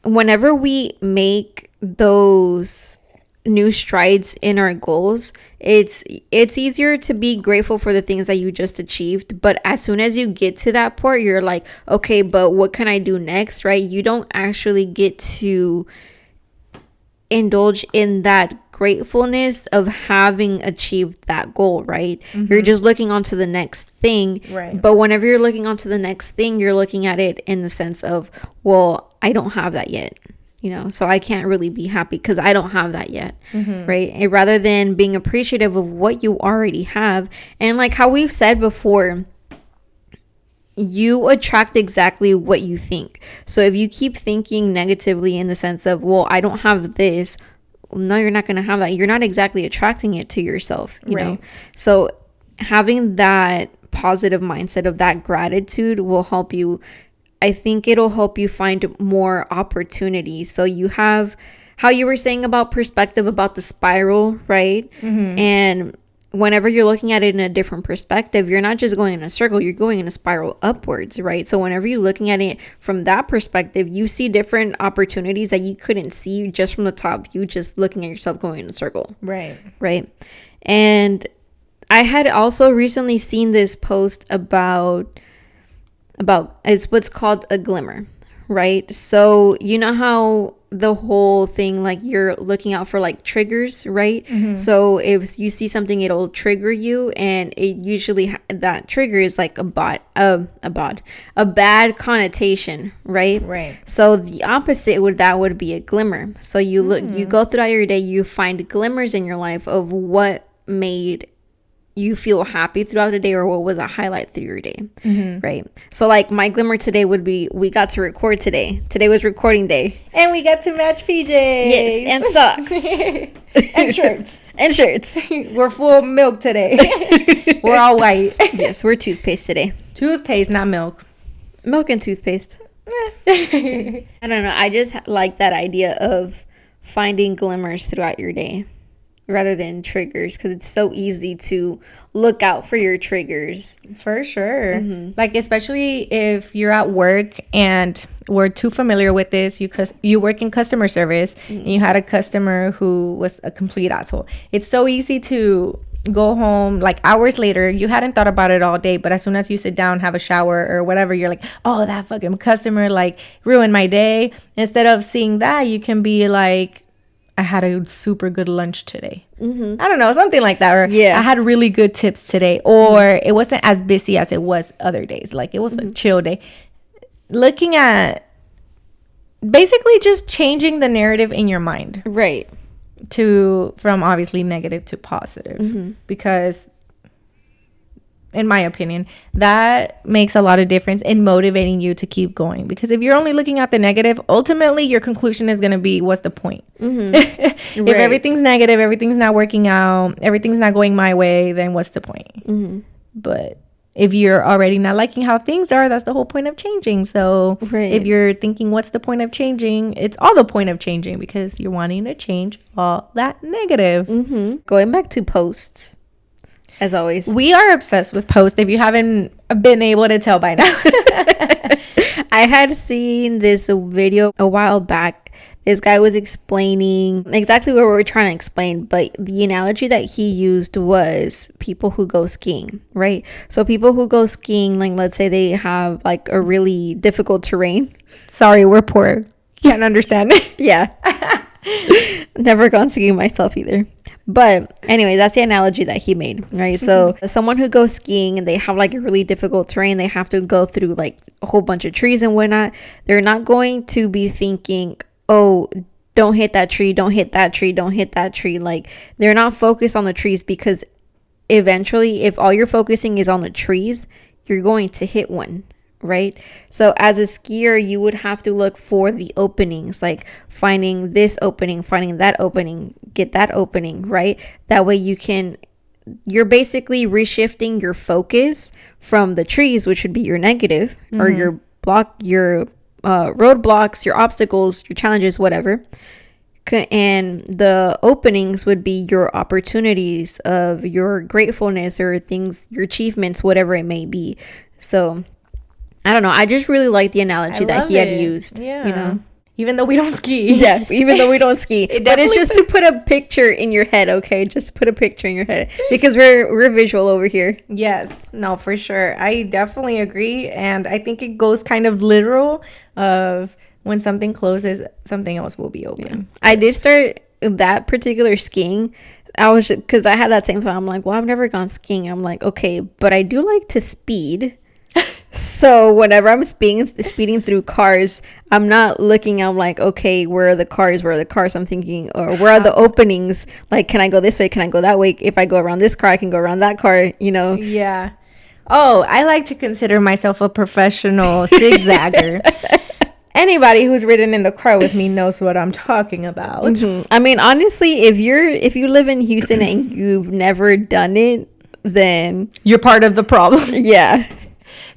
whenever we make those new strides in our goals, it's easier to be grateful for the things that you just achieved. But as soon as you get to that part, you're like, okay, but what can I do next, right? You don't actually get to indulge in that gratefulness of having achieved that goal, right? You're just looking on to the next thing. Right. But whenever you're looking on to the next thing, you're looking at it in the sense of, well, I don't have that yet. So I can't really be happy because I don't have that yet, right? And rather than being appreciative of what you already have, and like how we've said before, you attract exactly what you think. So if you keep thinking negatively in the sense of, well, I don't have this, no, you're not going to have that. You're not exactly attracting it to yourself, you know? So having that positive mindset of that gratitude will help you. I think it'll help you find more opportunities. So you have how you were saying about perspective about the spiral, right? And whenever you're looking at it in a different perspective, you're not just going in a circle, you're going in a spiral upwards, right? So whenever you're looking at it from that perspective, you see different opportunities that you couldn't see just from the top view, just looking at yourself going in a circle. Right. And I had also recently seen this post about it's what's called a glimmer, right? So you know how the whole thing, like you're looking out for like triggers, right? So if you see something, it'll trigger you, and it usually that trigger is like a bad connotation, right? So the opposite would be a glimmer. So you you go throughout your day, you find glimmers in your life of what made you feel happy throughout the day, or what was a highlight through your day, right? So like my glimmer today would be, we got to record today. Today was recording day, and we got to match PJs. Yes, and socks and shirts and shirts. We're full milk today. We're all white. Yes, we're toothpaste today. Toothpaste, not milk. Milk and toothpaste. I don't know, I just like that idea of finding glimmers throughout your day rather than triggers, because it's so easy to look out for your triggers. For sure. Like, especially if you're at work and we're too familiar with this, you work in customer service and you had a customer who was a complete asshole. It's so easy to go home like hours later, you hadn't thought about it all day, but as soon as you sit down, have a shower or whatever, you're like, oh, that fucking customer like ruined my day. Instead of seeing that, you can be like, I had a super good lunch today. I don't know, something like that. Or I had really good tips today. Or it wasn't as busy as it was other days. Like it was a chill day. Looking at basically just changing the narrative in your mind. Right. From obviously negative to positive. Because in my opinion, that makes a lot of difference in motivating you to keep going. Because if you're only looking at the negative, ultimately your conclusion is going to be, what's the point? If everything's negative, everything's not working out, everything's not going my way, then what's the point? But if you're already not liking how things are, that's the whole point of changing. So if you're thinking, what's the point of changing? It's all the point of changing, because you're wanting to change all that negative. Going back to posts, as always, we are obsessed with posts, if you haven't been able to tell by now. I had seen this video a while back. This guy was explaining exactly what we were trying to explain, but the analogy that he used was people who go skiing, right? So people who go skiing, like let's say they have like a really difficult terrain. Sorry, we're poor. Can't understand. Yeah. Never gone skiing myself either. But anyway, that's the analogy that he made, right? So someone who goes skiing and they have like a really difficult terrain, they have to go through like a whole bunch of trees and whatnot. They're not going to be thinking, oh, don't hit that tree, don't hit that tree, don't hit that tree. Like they're not focused on the trees, because eventually if all you're focusing is on the trees, you're going to hit one, right? So as a skier, you would have to look for the openings, like finding this opening, finding that opening, get that opening, right? That way you're basically reshifting your focus from the trees, which would be your negative, or your roadblocks, your obstacles, your challenges, whatever. And the openings would be your opportunities of your gratefulness or things, your achievements, whatever it may be. So I don't know. I just really like the analogy that he had used. Yeah. You know? Even though we don't ski. Yeah, even though we don't ski. But it's just to put a picture in your head, okay? Just put a picture in your head. Because we're visual over here. Yes. No, for sure. I definitely agree. And I think it goes kind of literal of when something closes, something else will be open. Yeah. I did start that particular skiing. Because I had that same thought. I'm like, well, I've never gone skiing. I'm like, okay, but I do like to speed. So whenever I'm speeding through cars, I'm not looking. I'm like, okay, where are the cars? I'm thinking, or where are the openings? Like, can I go this way? Can I go that way? If I go around this car, I can go around that car, Yeah. Oh, I like to consider myself a professional zigzagger. Anybody who's ridden in the car with me knows what I'm talking about. Mm-hmm. I mean, honestly, if you live in Houston and you've never done it, then you're part of the problem. Yeah.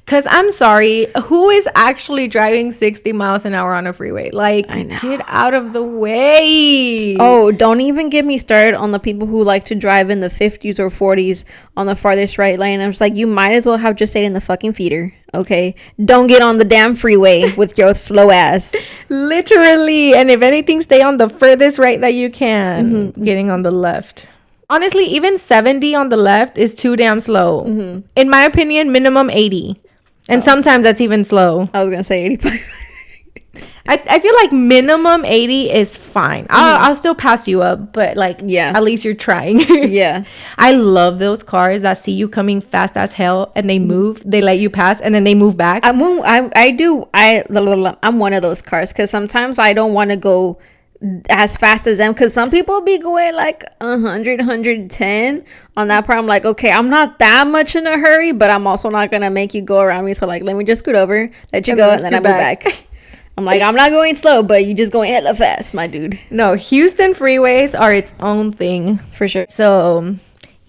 Because I'm sorry, who is actually driving 60 miles an hour on a freeway? Like, I know. Get out of the way. Oh, don't even get me started on the people who like to drive in the 50s or 40s on the farthest right lane. I'm just like, you might as well have just stayed in the fucking feeder, okay? Don't get on the damn freeway with your slow ass. Literally. And if anything, stay on the furthest right that you can. Mm-hmm. Getting on the left. Honestly, even 70 on the left is too damn slow. Mm-hmm. In my opinion, minimum 80. And sometimes that's even slow. I was going to say 85. I feel like minimum 80 is fine. I'll still pass you up, but at least you're trying. Yeah. I love those cars that see you coming fast as hell and they move. They let you pass and then they move back. I'm one of those cars because sometimes I don't want to go as fast as them because some people be going like 100 110 on that part. I'm like, okay, I'm not that much in a hurry, but I'm also not gonna make you go around me, so like let me just scoot over, let you go, and then I'll be back. I'm like, I'm not going slow, but you just going hella fast, my dude. No, Houston freeways are its own thing for sure. So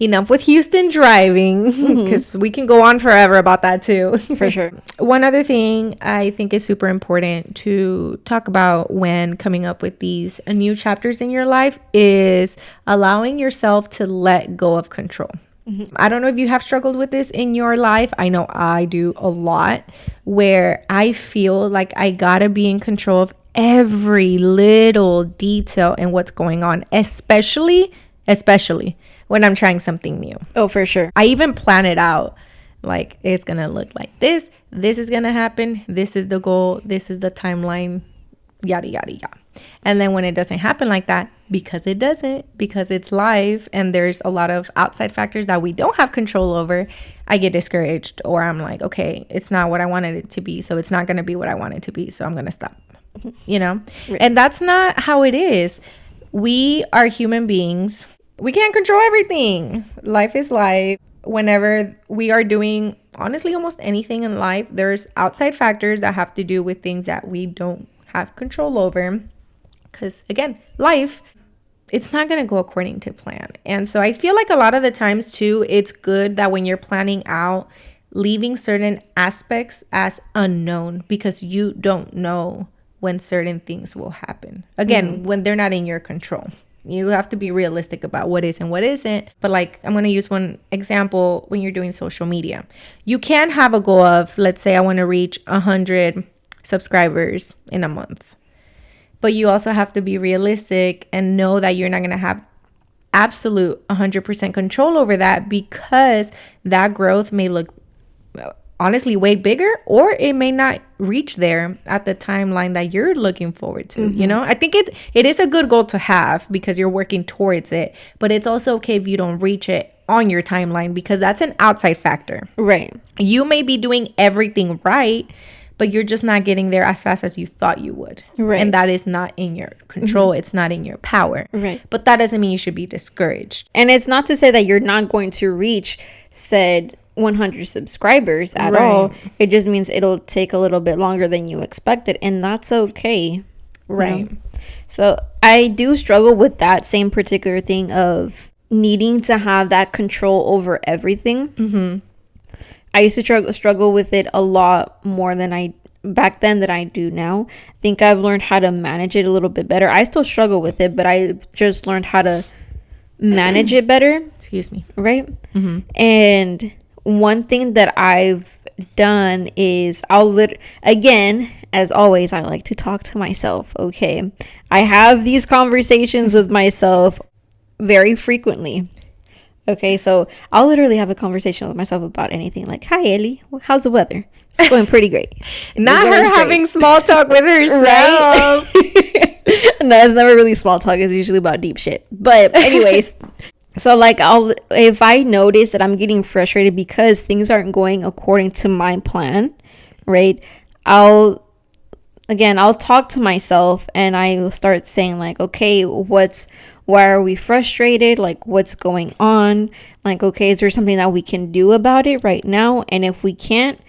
enough with Houston driving, because we can go on forever about that too. For sure. One other thing I think is super important to talk about when coming up with these new chapters in your life is allowing yourself to let go of control. Mm-hmm. I don't know if you have struggled with this in your life. I know I do a lot, where I feel like I gotta be in control of every little detail in what's going on, especially when I'm trying something new. Oh, for sure. I even plan it out. Like, it's going to look like this. This is going to happen. This is the goal. This is the timeline. Yada, yada, yada. And then when it doesn't happen like that, because it doesn't, because it's live and there's a lot of outside factors that we don't have control over, I get discouraged, or I'm like, okay, it's not what I wanted it to be. So it's not going to be what I want it to be. So I'm going to stop, Right. And that's not how it is. We are human beings. We can't control everything. Life is life. Whenever we are doing, honestly, almost anything in life, there's outside factors that have to do with things that we don't have control over. Because, again, life, it's not going to go according to plan. And so I feel like a lot of the times, too, it's good that when you're planning out, leaving certain aspects as unknown, because you don't know when certain things will happen. Again, when they're not in your control. You have to be realistic about what is and what isn't. But like, I'm going to use one example when you're doing social media. You can have a goal of, let's say I want to reach 100 subscribers in a month. But you also have to be realistic and know that you're not going to have absolute 100% control over that, because that growth may look honestly way bigger, or it may not reach there at the timeline that you're looking forward to. I think it is a good goal to have because you're working towards it, but it's also okay if you don't reach it on your timeline, because that's an outside factor. Right. You may be doing everything right, but you're just not getting there as fast as you thought you would. Right. And that is not in your control. It's not in your power. Right. But that doesn't mean you should be discouraged. And it's not to say that you're not going to reach said 100 subscribers at all. It just means it'll take a little bit longer than you expected, and that's okay. Right. So I do struggle with that same particular thing of needing to have that control over everything. I used to struggle with it a lot more than I back then than I do now. I think I've learned how to manage it a little bit better. I still struggle with it, but I just learned how to manage it better. Excuse me. Right. And one thing that I've done is again, as always, I like to talk to myself. Okay. I have these conversations with myself very frequently, Okay, so I'll literally have a conversation with myself about anything. Like, hi, Ellie, how's the weather? It's going pretty great. Not her having small talk with herself. Right? No, it's never really small talk. It's usually about deep shit. But anyways, so like if I notice that I'm getting frustrated because things aren't going according to my plan, right? I'll talk to myself and I will start saying like, okay, why are we frustrated? Like, what's going on? Like, okay, is there something that we can do about it right now? And if we can't,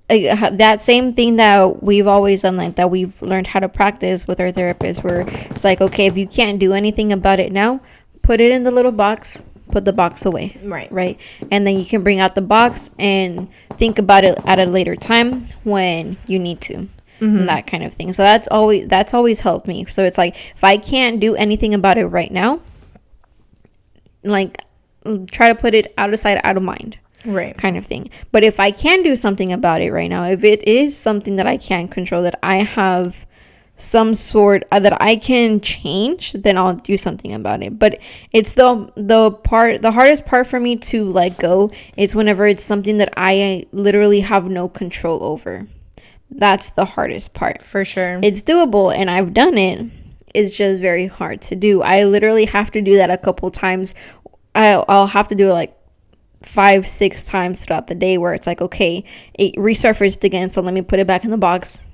that same thing that we've always done, like that we've learned how to practice with our therapist, where it's like, okay, if you can't do anything about it now, put it in the little box, put the box away. Right. And then you can bring out the box and think about it at a later time when you need to. Mm-hmm. That kind of thing. So that's always helped me. So it's like, if I can't do anything about it right now, like, try to put it out of sight, out of mind, right, kind of thing. But if I can do something about it right now, if it is something that I can control, that I have some sort that I can change, then I'll do something about it. But it's the hardest part for me to let go is whenever it's something that I literally have no control over. That's the hardest part. For sure. It's doable and I've done it. It's just very hard to do. I literally have to do that a couple times. I'll have to do it like 5-6 times throughout the day, where it's like, okay, it resurfaced again, so let me put it back in the box,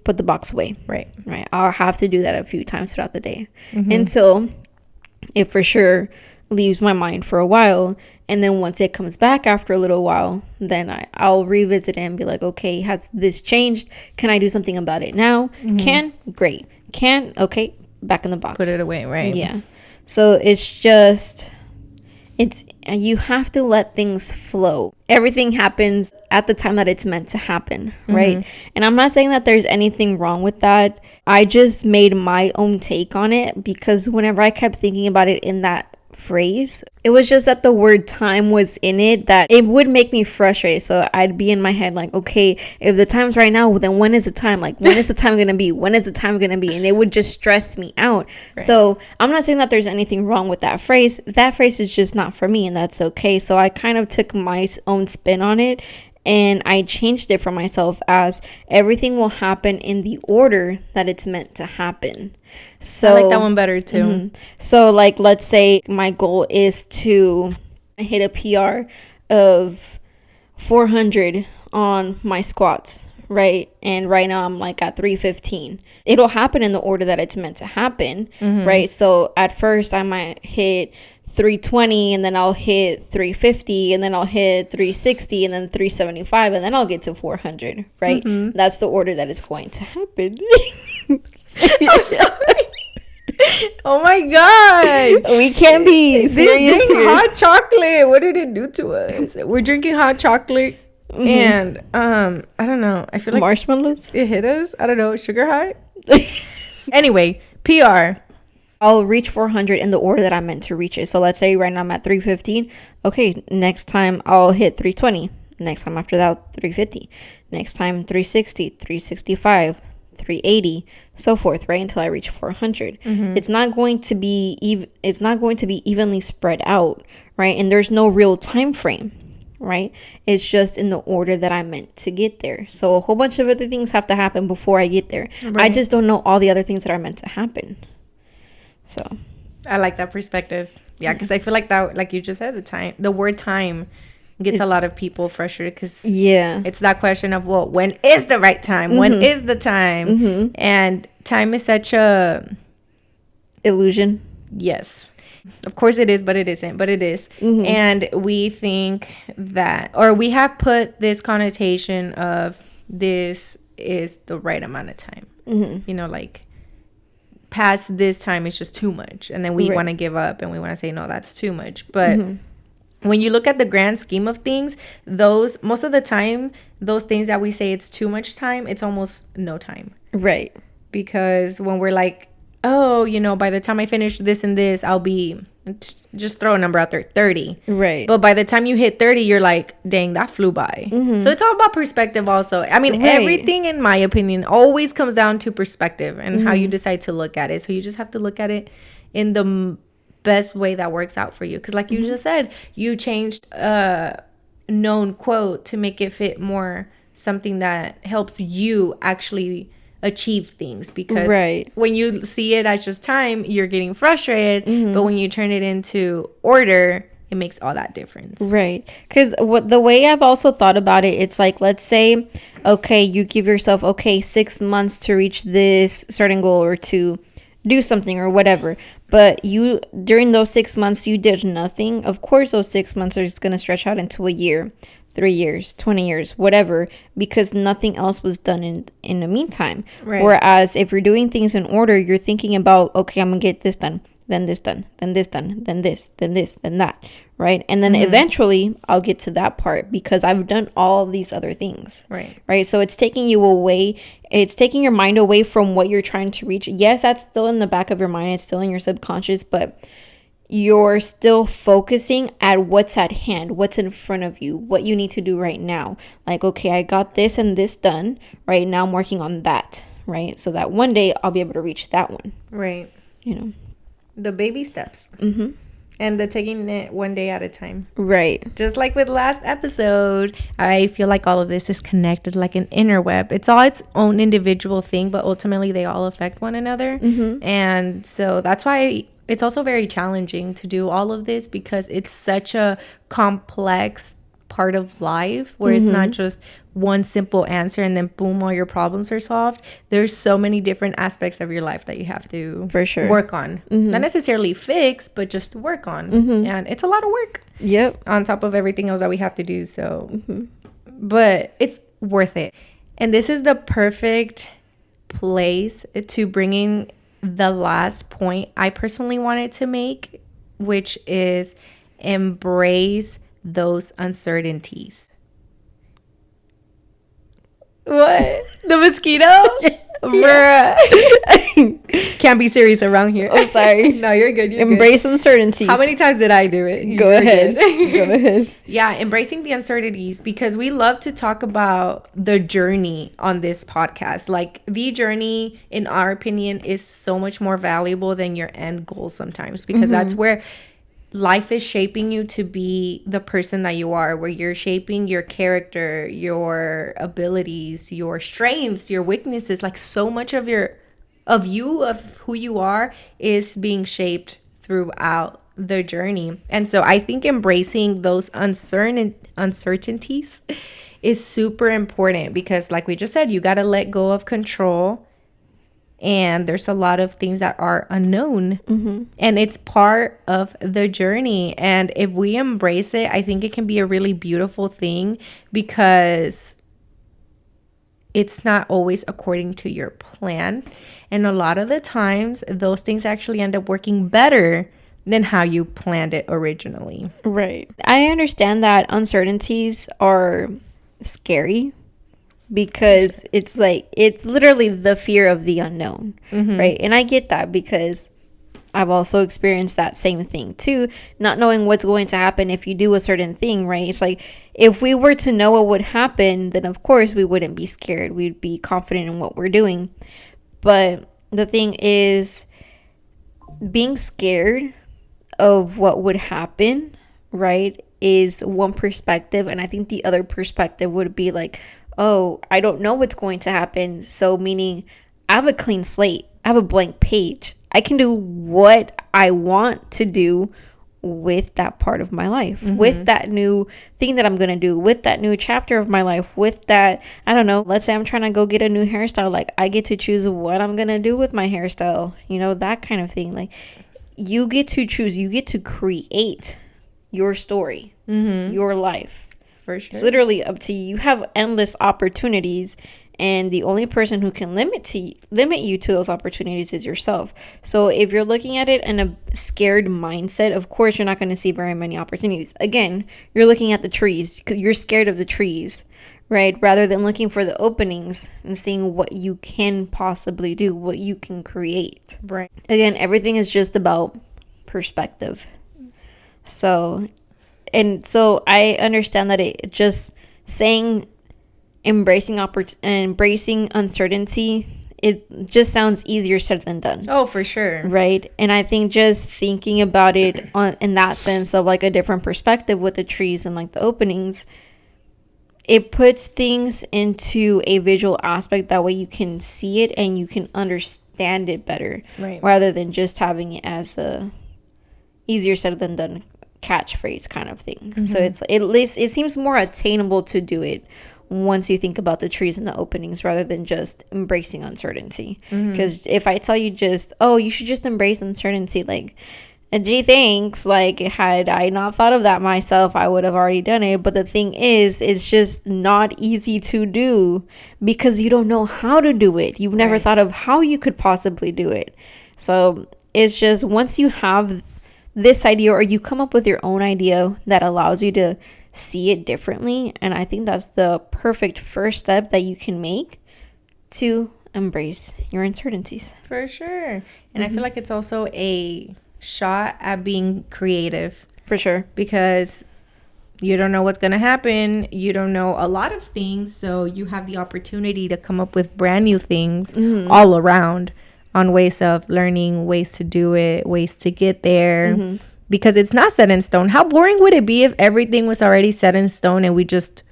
put the box away. Right. I'll have to do that a few times throughout the day, until it for sure leaves my mind for a while. And then once it comes back after a little while, then I'll revisit it and be like, okay, has this changed? Can I do something about it now? Can? Great. Can? Okay, back in the box. Put it away, right? Yeah. So it's just, you have to let things flow. Everything happens at the time that it's meant to happen, right? And I'm not saying that there's anything wrong with that. I just made my own take on it, because whenever I kept thinking about it in that phrase, it was just that the word time was in it, that it would make me frustrated. So I'd be in my head like, okay, if the time's right now, then when is the time? Like, when is the time gonna be? When is the time gonna be? And it would just stress me out. Right. So I'm not saying that there's anything wrong with that phrase. That phrase is just not for me, and that's okay. So I kind of took my own spin on it, and I changed it for myself as everything will happen in the order that it's meant to happen. So I like that one better too. So like, let's say my goal is to hit a PR of 400 on my squats, right? And right now I'm like at 315. It'll happen in the order that it's meant to happen, right? So at first I might hit 320, and then I'll hit 350, and then I'll hit 360, and then 375, and then I'll get to 400, right? That's the order that is going to happen. I'm sorry. Oh my god, we can't be serious here. Hot chocolate, what did it do to us? We're drinking hot chocolate, and I don't know, I feel like marshmallows, it hit us. I don't know, sugar high. Anyway, PR, I'll reach 400 in the order that I'm meant to reach it. So let's say right now I'm at 315. Okay, next time I'll hit 320. Next time after that, 350. Next time, 360, 365, 380, so forth, right? Until I reach 400. It's not going to be evenly spread out, right? And there's no real time frame, right? It's just in the order that I'm meant to get there. So a whole bunch of other things have to happen before I get there. Right. I just don't know all the other things that are meant to happen. So I like that perspective. Yeah, because I feel like that, like you just said, the word time gets a lot of people frustrated, because it's that question of, well, when is the right time? When is the time? And time is such a illusion. Yes, of course it is, but it isn't, but it is. And we think that, or we have put this connotation of this is the right amount of time, you know, like past this time is just too much, and then we want to give up and we want to say, no, that's too much. But when you look at the grand scheme of things, most of the time, those things that we say it's too much time, it's almost no time. Right. Because when we're like, oh, you know, by the time I finish this and this, I'll be, just throw a number out there, 30. Right. But by the time you hit 30, you're like, dang, that flew by. So it's all about perspective also. I mean, everything, in my opinion, always comes down to perspective and how you decide to look at it. So you just have to look at it in the best way that works out for you. Because like you just said, you changed a known quote to make it fit more something that helps you actually achieve things. Because when you see it as just time, you're getting frustrated. But when you turn it into order, it makes all that difference. Right. Because the way I've also thought about it, it's like, let's say, okay, you give yourself, 6 months to reach this certain goal or to do something or whatever. But you, during those 6 months, you did nothing. Of course, those 6 months are just going to stretch out into a year, 3 years, 20 years, whatever, because nothing else was done in the meantime. Right. Whereas if you're doing things in order, you're thinking about, okay, I'm going to get this done, then this done, then this done, then this, then this, then that, right? And then eventually I'll get to that part because I've done all these other things. Right. So it's taking you away. It's taking your mind away from what you're trying to reach. Yes, that's still in the back of your mind. It's still in your subconscious, but you're still focusing at what's at hand, what's in front of you, what you need to do right now. Like, okay, I got this and this done. Right now I'm working on that. Right. So that one day I'll be able to reach that one. Right. You know. The baby steps. And the taking it one day at a time. Right. Just like with last episode, I feel like all of this is connected like an interweb. It's all its own individual thing, but ultimately they all affect one another. And so that's why it's also very challenging to do all of this, because it's such a complex part of life where it's not just one simple answer and then boom, all your problems are solved. There's so many different aspects of your life that you have to work on. Not necessarily fix, but just work on. And it's a lot of work. Yep. On top of everything else that we have to do. So, but it's worth it. And this is the perfect place to bring in the last point I personally wanted to make, which is embrace those uncertainties. What? The mosquito? Bruh. Can't be serious around here. Oh, sorry. No, you're good. Embrace uncertainties. How many times did I do it? Go ahead. Go ahead. Yeah, embracing the uncertainties, because we love to talk about the journey on this podcast. Like, the journey, in our opinion, is so much more valuable than your end goal sometimes, because that's where life is shaping you to be the person that you are, where you're shaping your character, your abilities, your strengths, your weaknesses. Like, so much of who you are is being shaped throughout the journey. And so I think embracing those uncertainties is super important, because like we just said, you got to let go of control. And there's a lot of things that are unknown, and it's part of the journey. And if we embrace it, I think it can be a really beautiful thing, because it's not always according to your plan. And a lot of the times, those things actually end up working better than how you planned it originally. Right. I understand that uncertainties are scary, because it's like, it's literally the fear of the unknown, right? And I get that, because I've also experienced that same thing too, not knowing what's going to happen if you do a certain thing, right? It's like, if we were to know what would happen, then of course we wouldn't be scared. We'd be confident in what we're doing. But the thing is, being scared of what would happen, right, is one perspective. And I think the other perspective would be like, oh, I don't know what's going to happen. So meaning I have a clean slate. I have a blank page. I can do what I want to do with that part of my life, with that new thing that I'm going to do, with that new chapter of my life, with that, I don't know, let's say I'm trying to go get a new hairstyle. Like, I get to choose what I'm going to do with my hairstyle, you know, that kind of thing. Like, you get to choose, you get to create your story, your life. For sure. It's literally up to you. You have endless opportunities, and the only person who can limit you to those opportunities is yourself. So if you're looking at it in a scared mindset, of course you're not going to see very many opportunities. Again, you're looking at the trees because you're scared of the trees, right? Rather than looking for the openings and seeing what you can possibly do, what you can create. Right. Again, everything is just about perspective. So I understand that it just saying embracing uncertainty it just sounds easier said than done. Oh, for sure. Right. And I think just thinking about it in that sense of like a different perspective with the trees and like the openings, it puts things into a visual aspect. That way you can see it and you can understand it better. Right. Rather than just having it as a easier said than done catchphrase kind of thing. So it's at least it seems more attainable to do it once you think about the trees and the openings rather than just embracing uncertainty. Because if I tell you just, oh, you should just embrace uncertainty, like, gee, thanks, like, had I not thought of that myself, I would have already done it. But the thing is, it's just not easy to do because you don't know how to do it. You've never thought of how you could possibly do it. So it's just once you have this idea or you come up with your own idea that allows you to see it differently, and I think that's the perfect first step that you can make to embrace your uncertainties. For sure. And I feel like it's also a shot at being creative. For sure. Because you don't know what's going to happen. You don't know a lot of things. So you have the opportunity to come up with brand new things all around on ways of learning, ways to do it, ways to get there. Because it's not set in stone. How boring would it be if everything was already set in stone and we just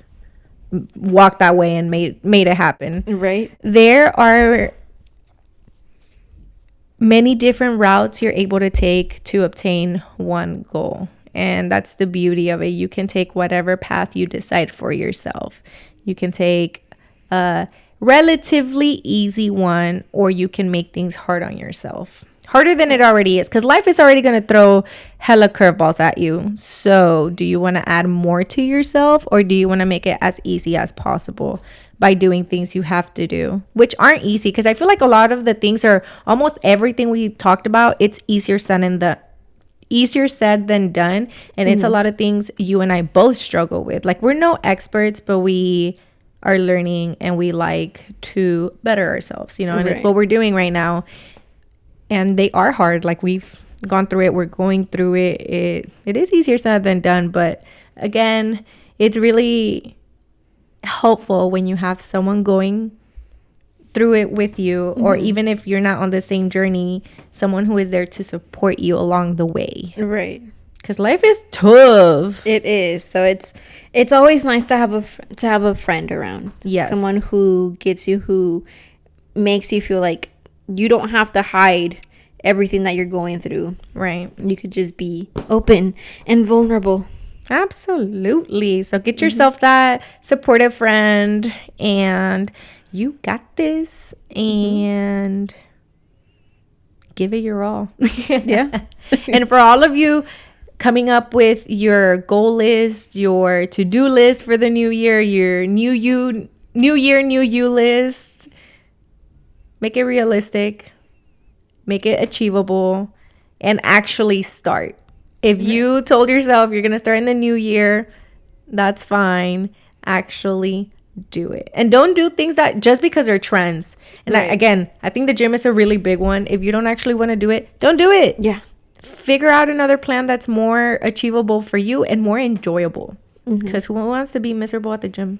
walked that way and made it happen? Right. There are many different routes you're able to take to obtain one goal. And that's the beauty of it. You can take whatever path you decide for yourself. You can take a relatively easy one, or you can make things hard on yourself. Harder than it already is, because life is already going to throw hella curveballs at you. So do you want to add more to yourself, or do you want to make it as easy as possible by doing things you have to do, which aren't easy? Because I feel like a lot of the things are almost everything we talked about. It's easier said than done. And it's a lot of things you and I both struggle with. Like, we're no experts, but we are learning and we like to better ourselves, you know, and it's what we're doing right now. And they are hard. Like, we've gone through it. We're going through it. It is easier said than done. But again, it's really helpful when you have someone going through it with you, or even if you're not on the same journey, someone who is there to support you along the way. Right. Because life is tough. It is. So it's always nice to have a friend around. Yes. Someone who gets you, who makes you feel like you don't have to hide everything that you're going through. Right. You could just be open and vulnerable. Absolutely. So get yourself that supportive friend, and you got this, and give it your all. Yeah. And for all of you coming up with your goal list, your to-do list for the new year, your new year, new you list, make it realistic, make it achievable, and actually start. If you told yourself you're going to start in the new year, that's fine. Actually do it. And don't do things that just because they're trends. And I think the gym is a really big one. If you don't actually want to do it, don't do it. Yeah. Figure out another plan that's more achievable for you and more enjoyable. Because who wants to be miserable at the gym?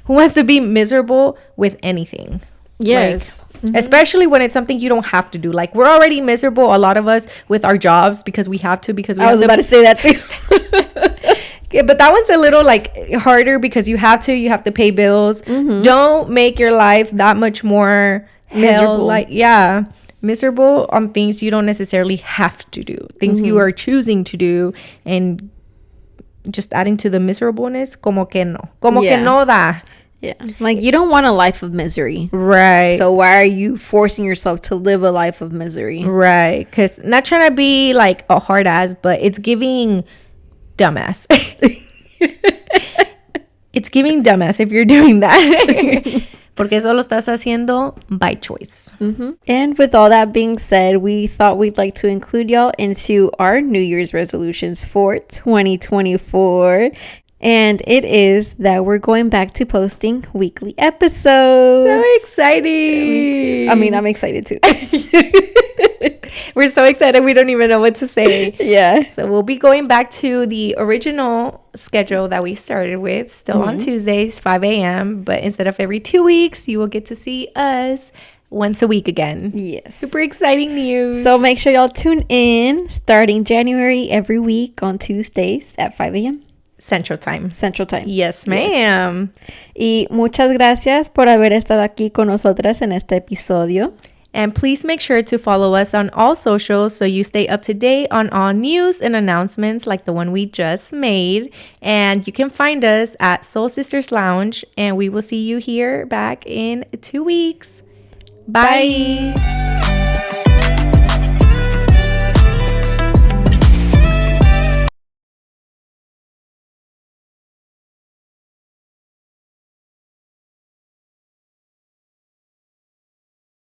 Who wants to be miserable with anything? Yes. Especially when it's something you don't have to do. Like, we're already miserable, a lot of us, with our jobs because we have to. Because I was about to say that too. Yeah, but that one's a little like harder because you have to pay bills. Don't make your life that much more Miserable. Miserable on things you don't necessarily have to do, things you are choosing to do, and just adding to the miserableness, como que no da. Yeah. Like, you don't want a life of misery. Right. So why are you forcing yourself to live a life of misery? Right. Because not trying to be like a hard ass, but it's giving dumbass. It's giving dumbass if you're doing that. Porque eso lo estás haciendo by choice. And with all that being said, we thought we'd like to include y'all into our New Year's resolutions for 2024. And it is that we're going back to posting weekly episodes. So exciting. I mean, I'm excited too. We're so excited we don't even know what to say. Yeah. So we'll be going back to the original schedule that we started with, still on Tuesdays, 5 a.m. But instead of every 2 weeks, you will get to see us once a week again. Yes. Super exciting news. So make sure y'all tune in starting January every week on Tuesdays at 5 a.m. Central Time. Yes. Yes, ma'am. Y muchas gracias por haber estado aquí con nosotras en este episodio. And please make sure to follow us on all socials so you stay up to date on all news and announcements like the one we just made. And you can find us at Soul Sisters Lounge. And we will see you here back in 2 weeks. Bye.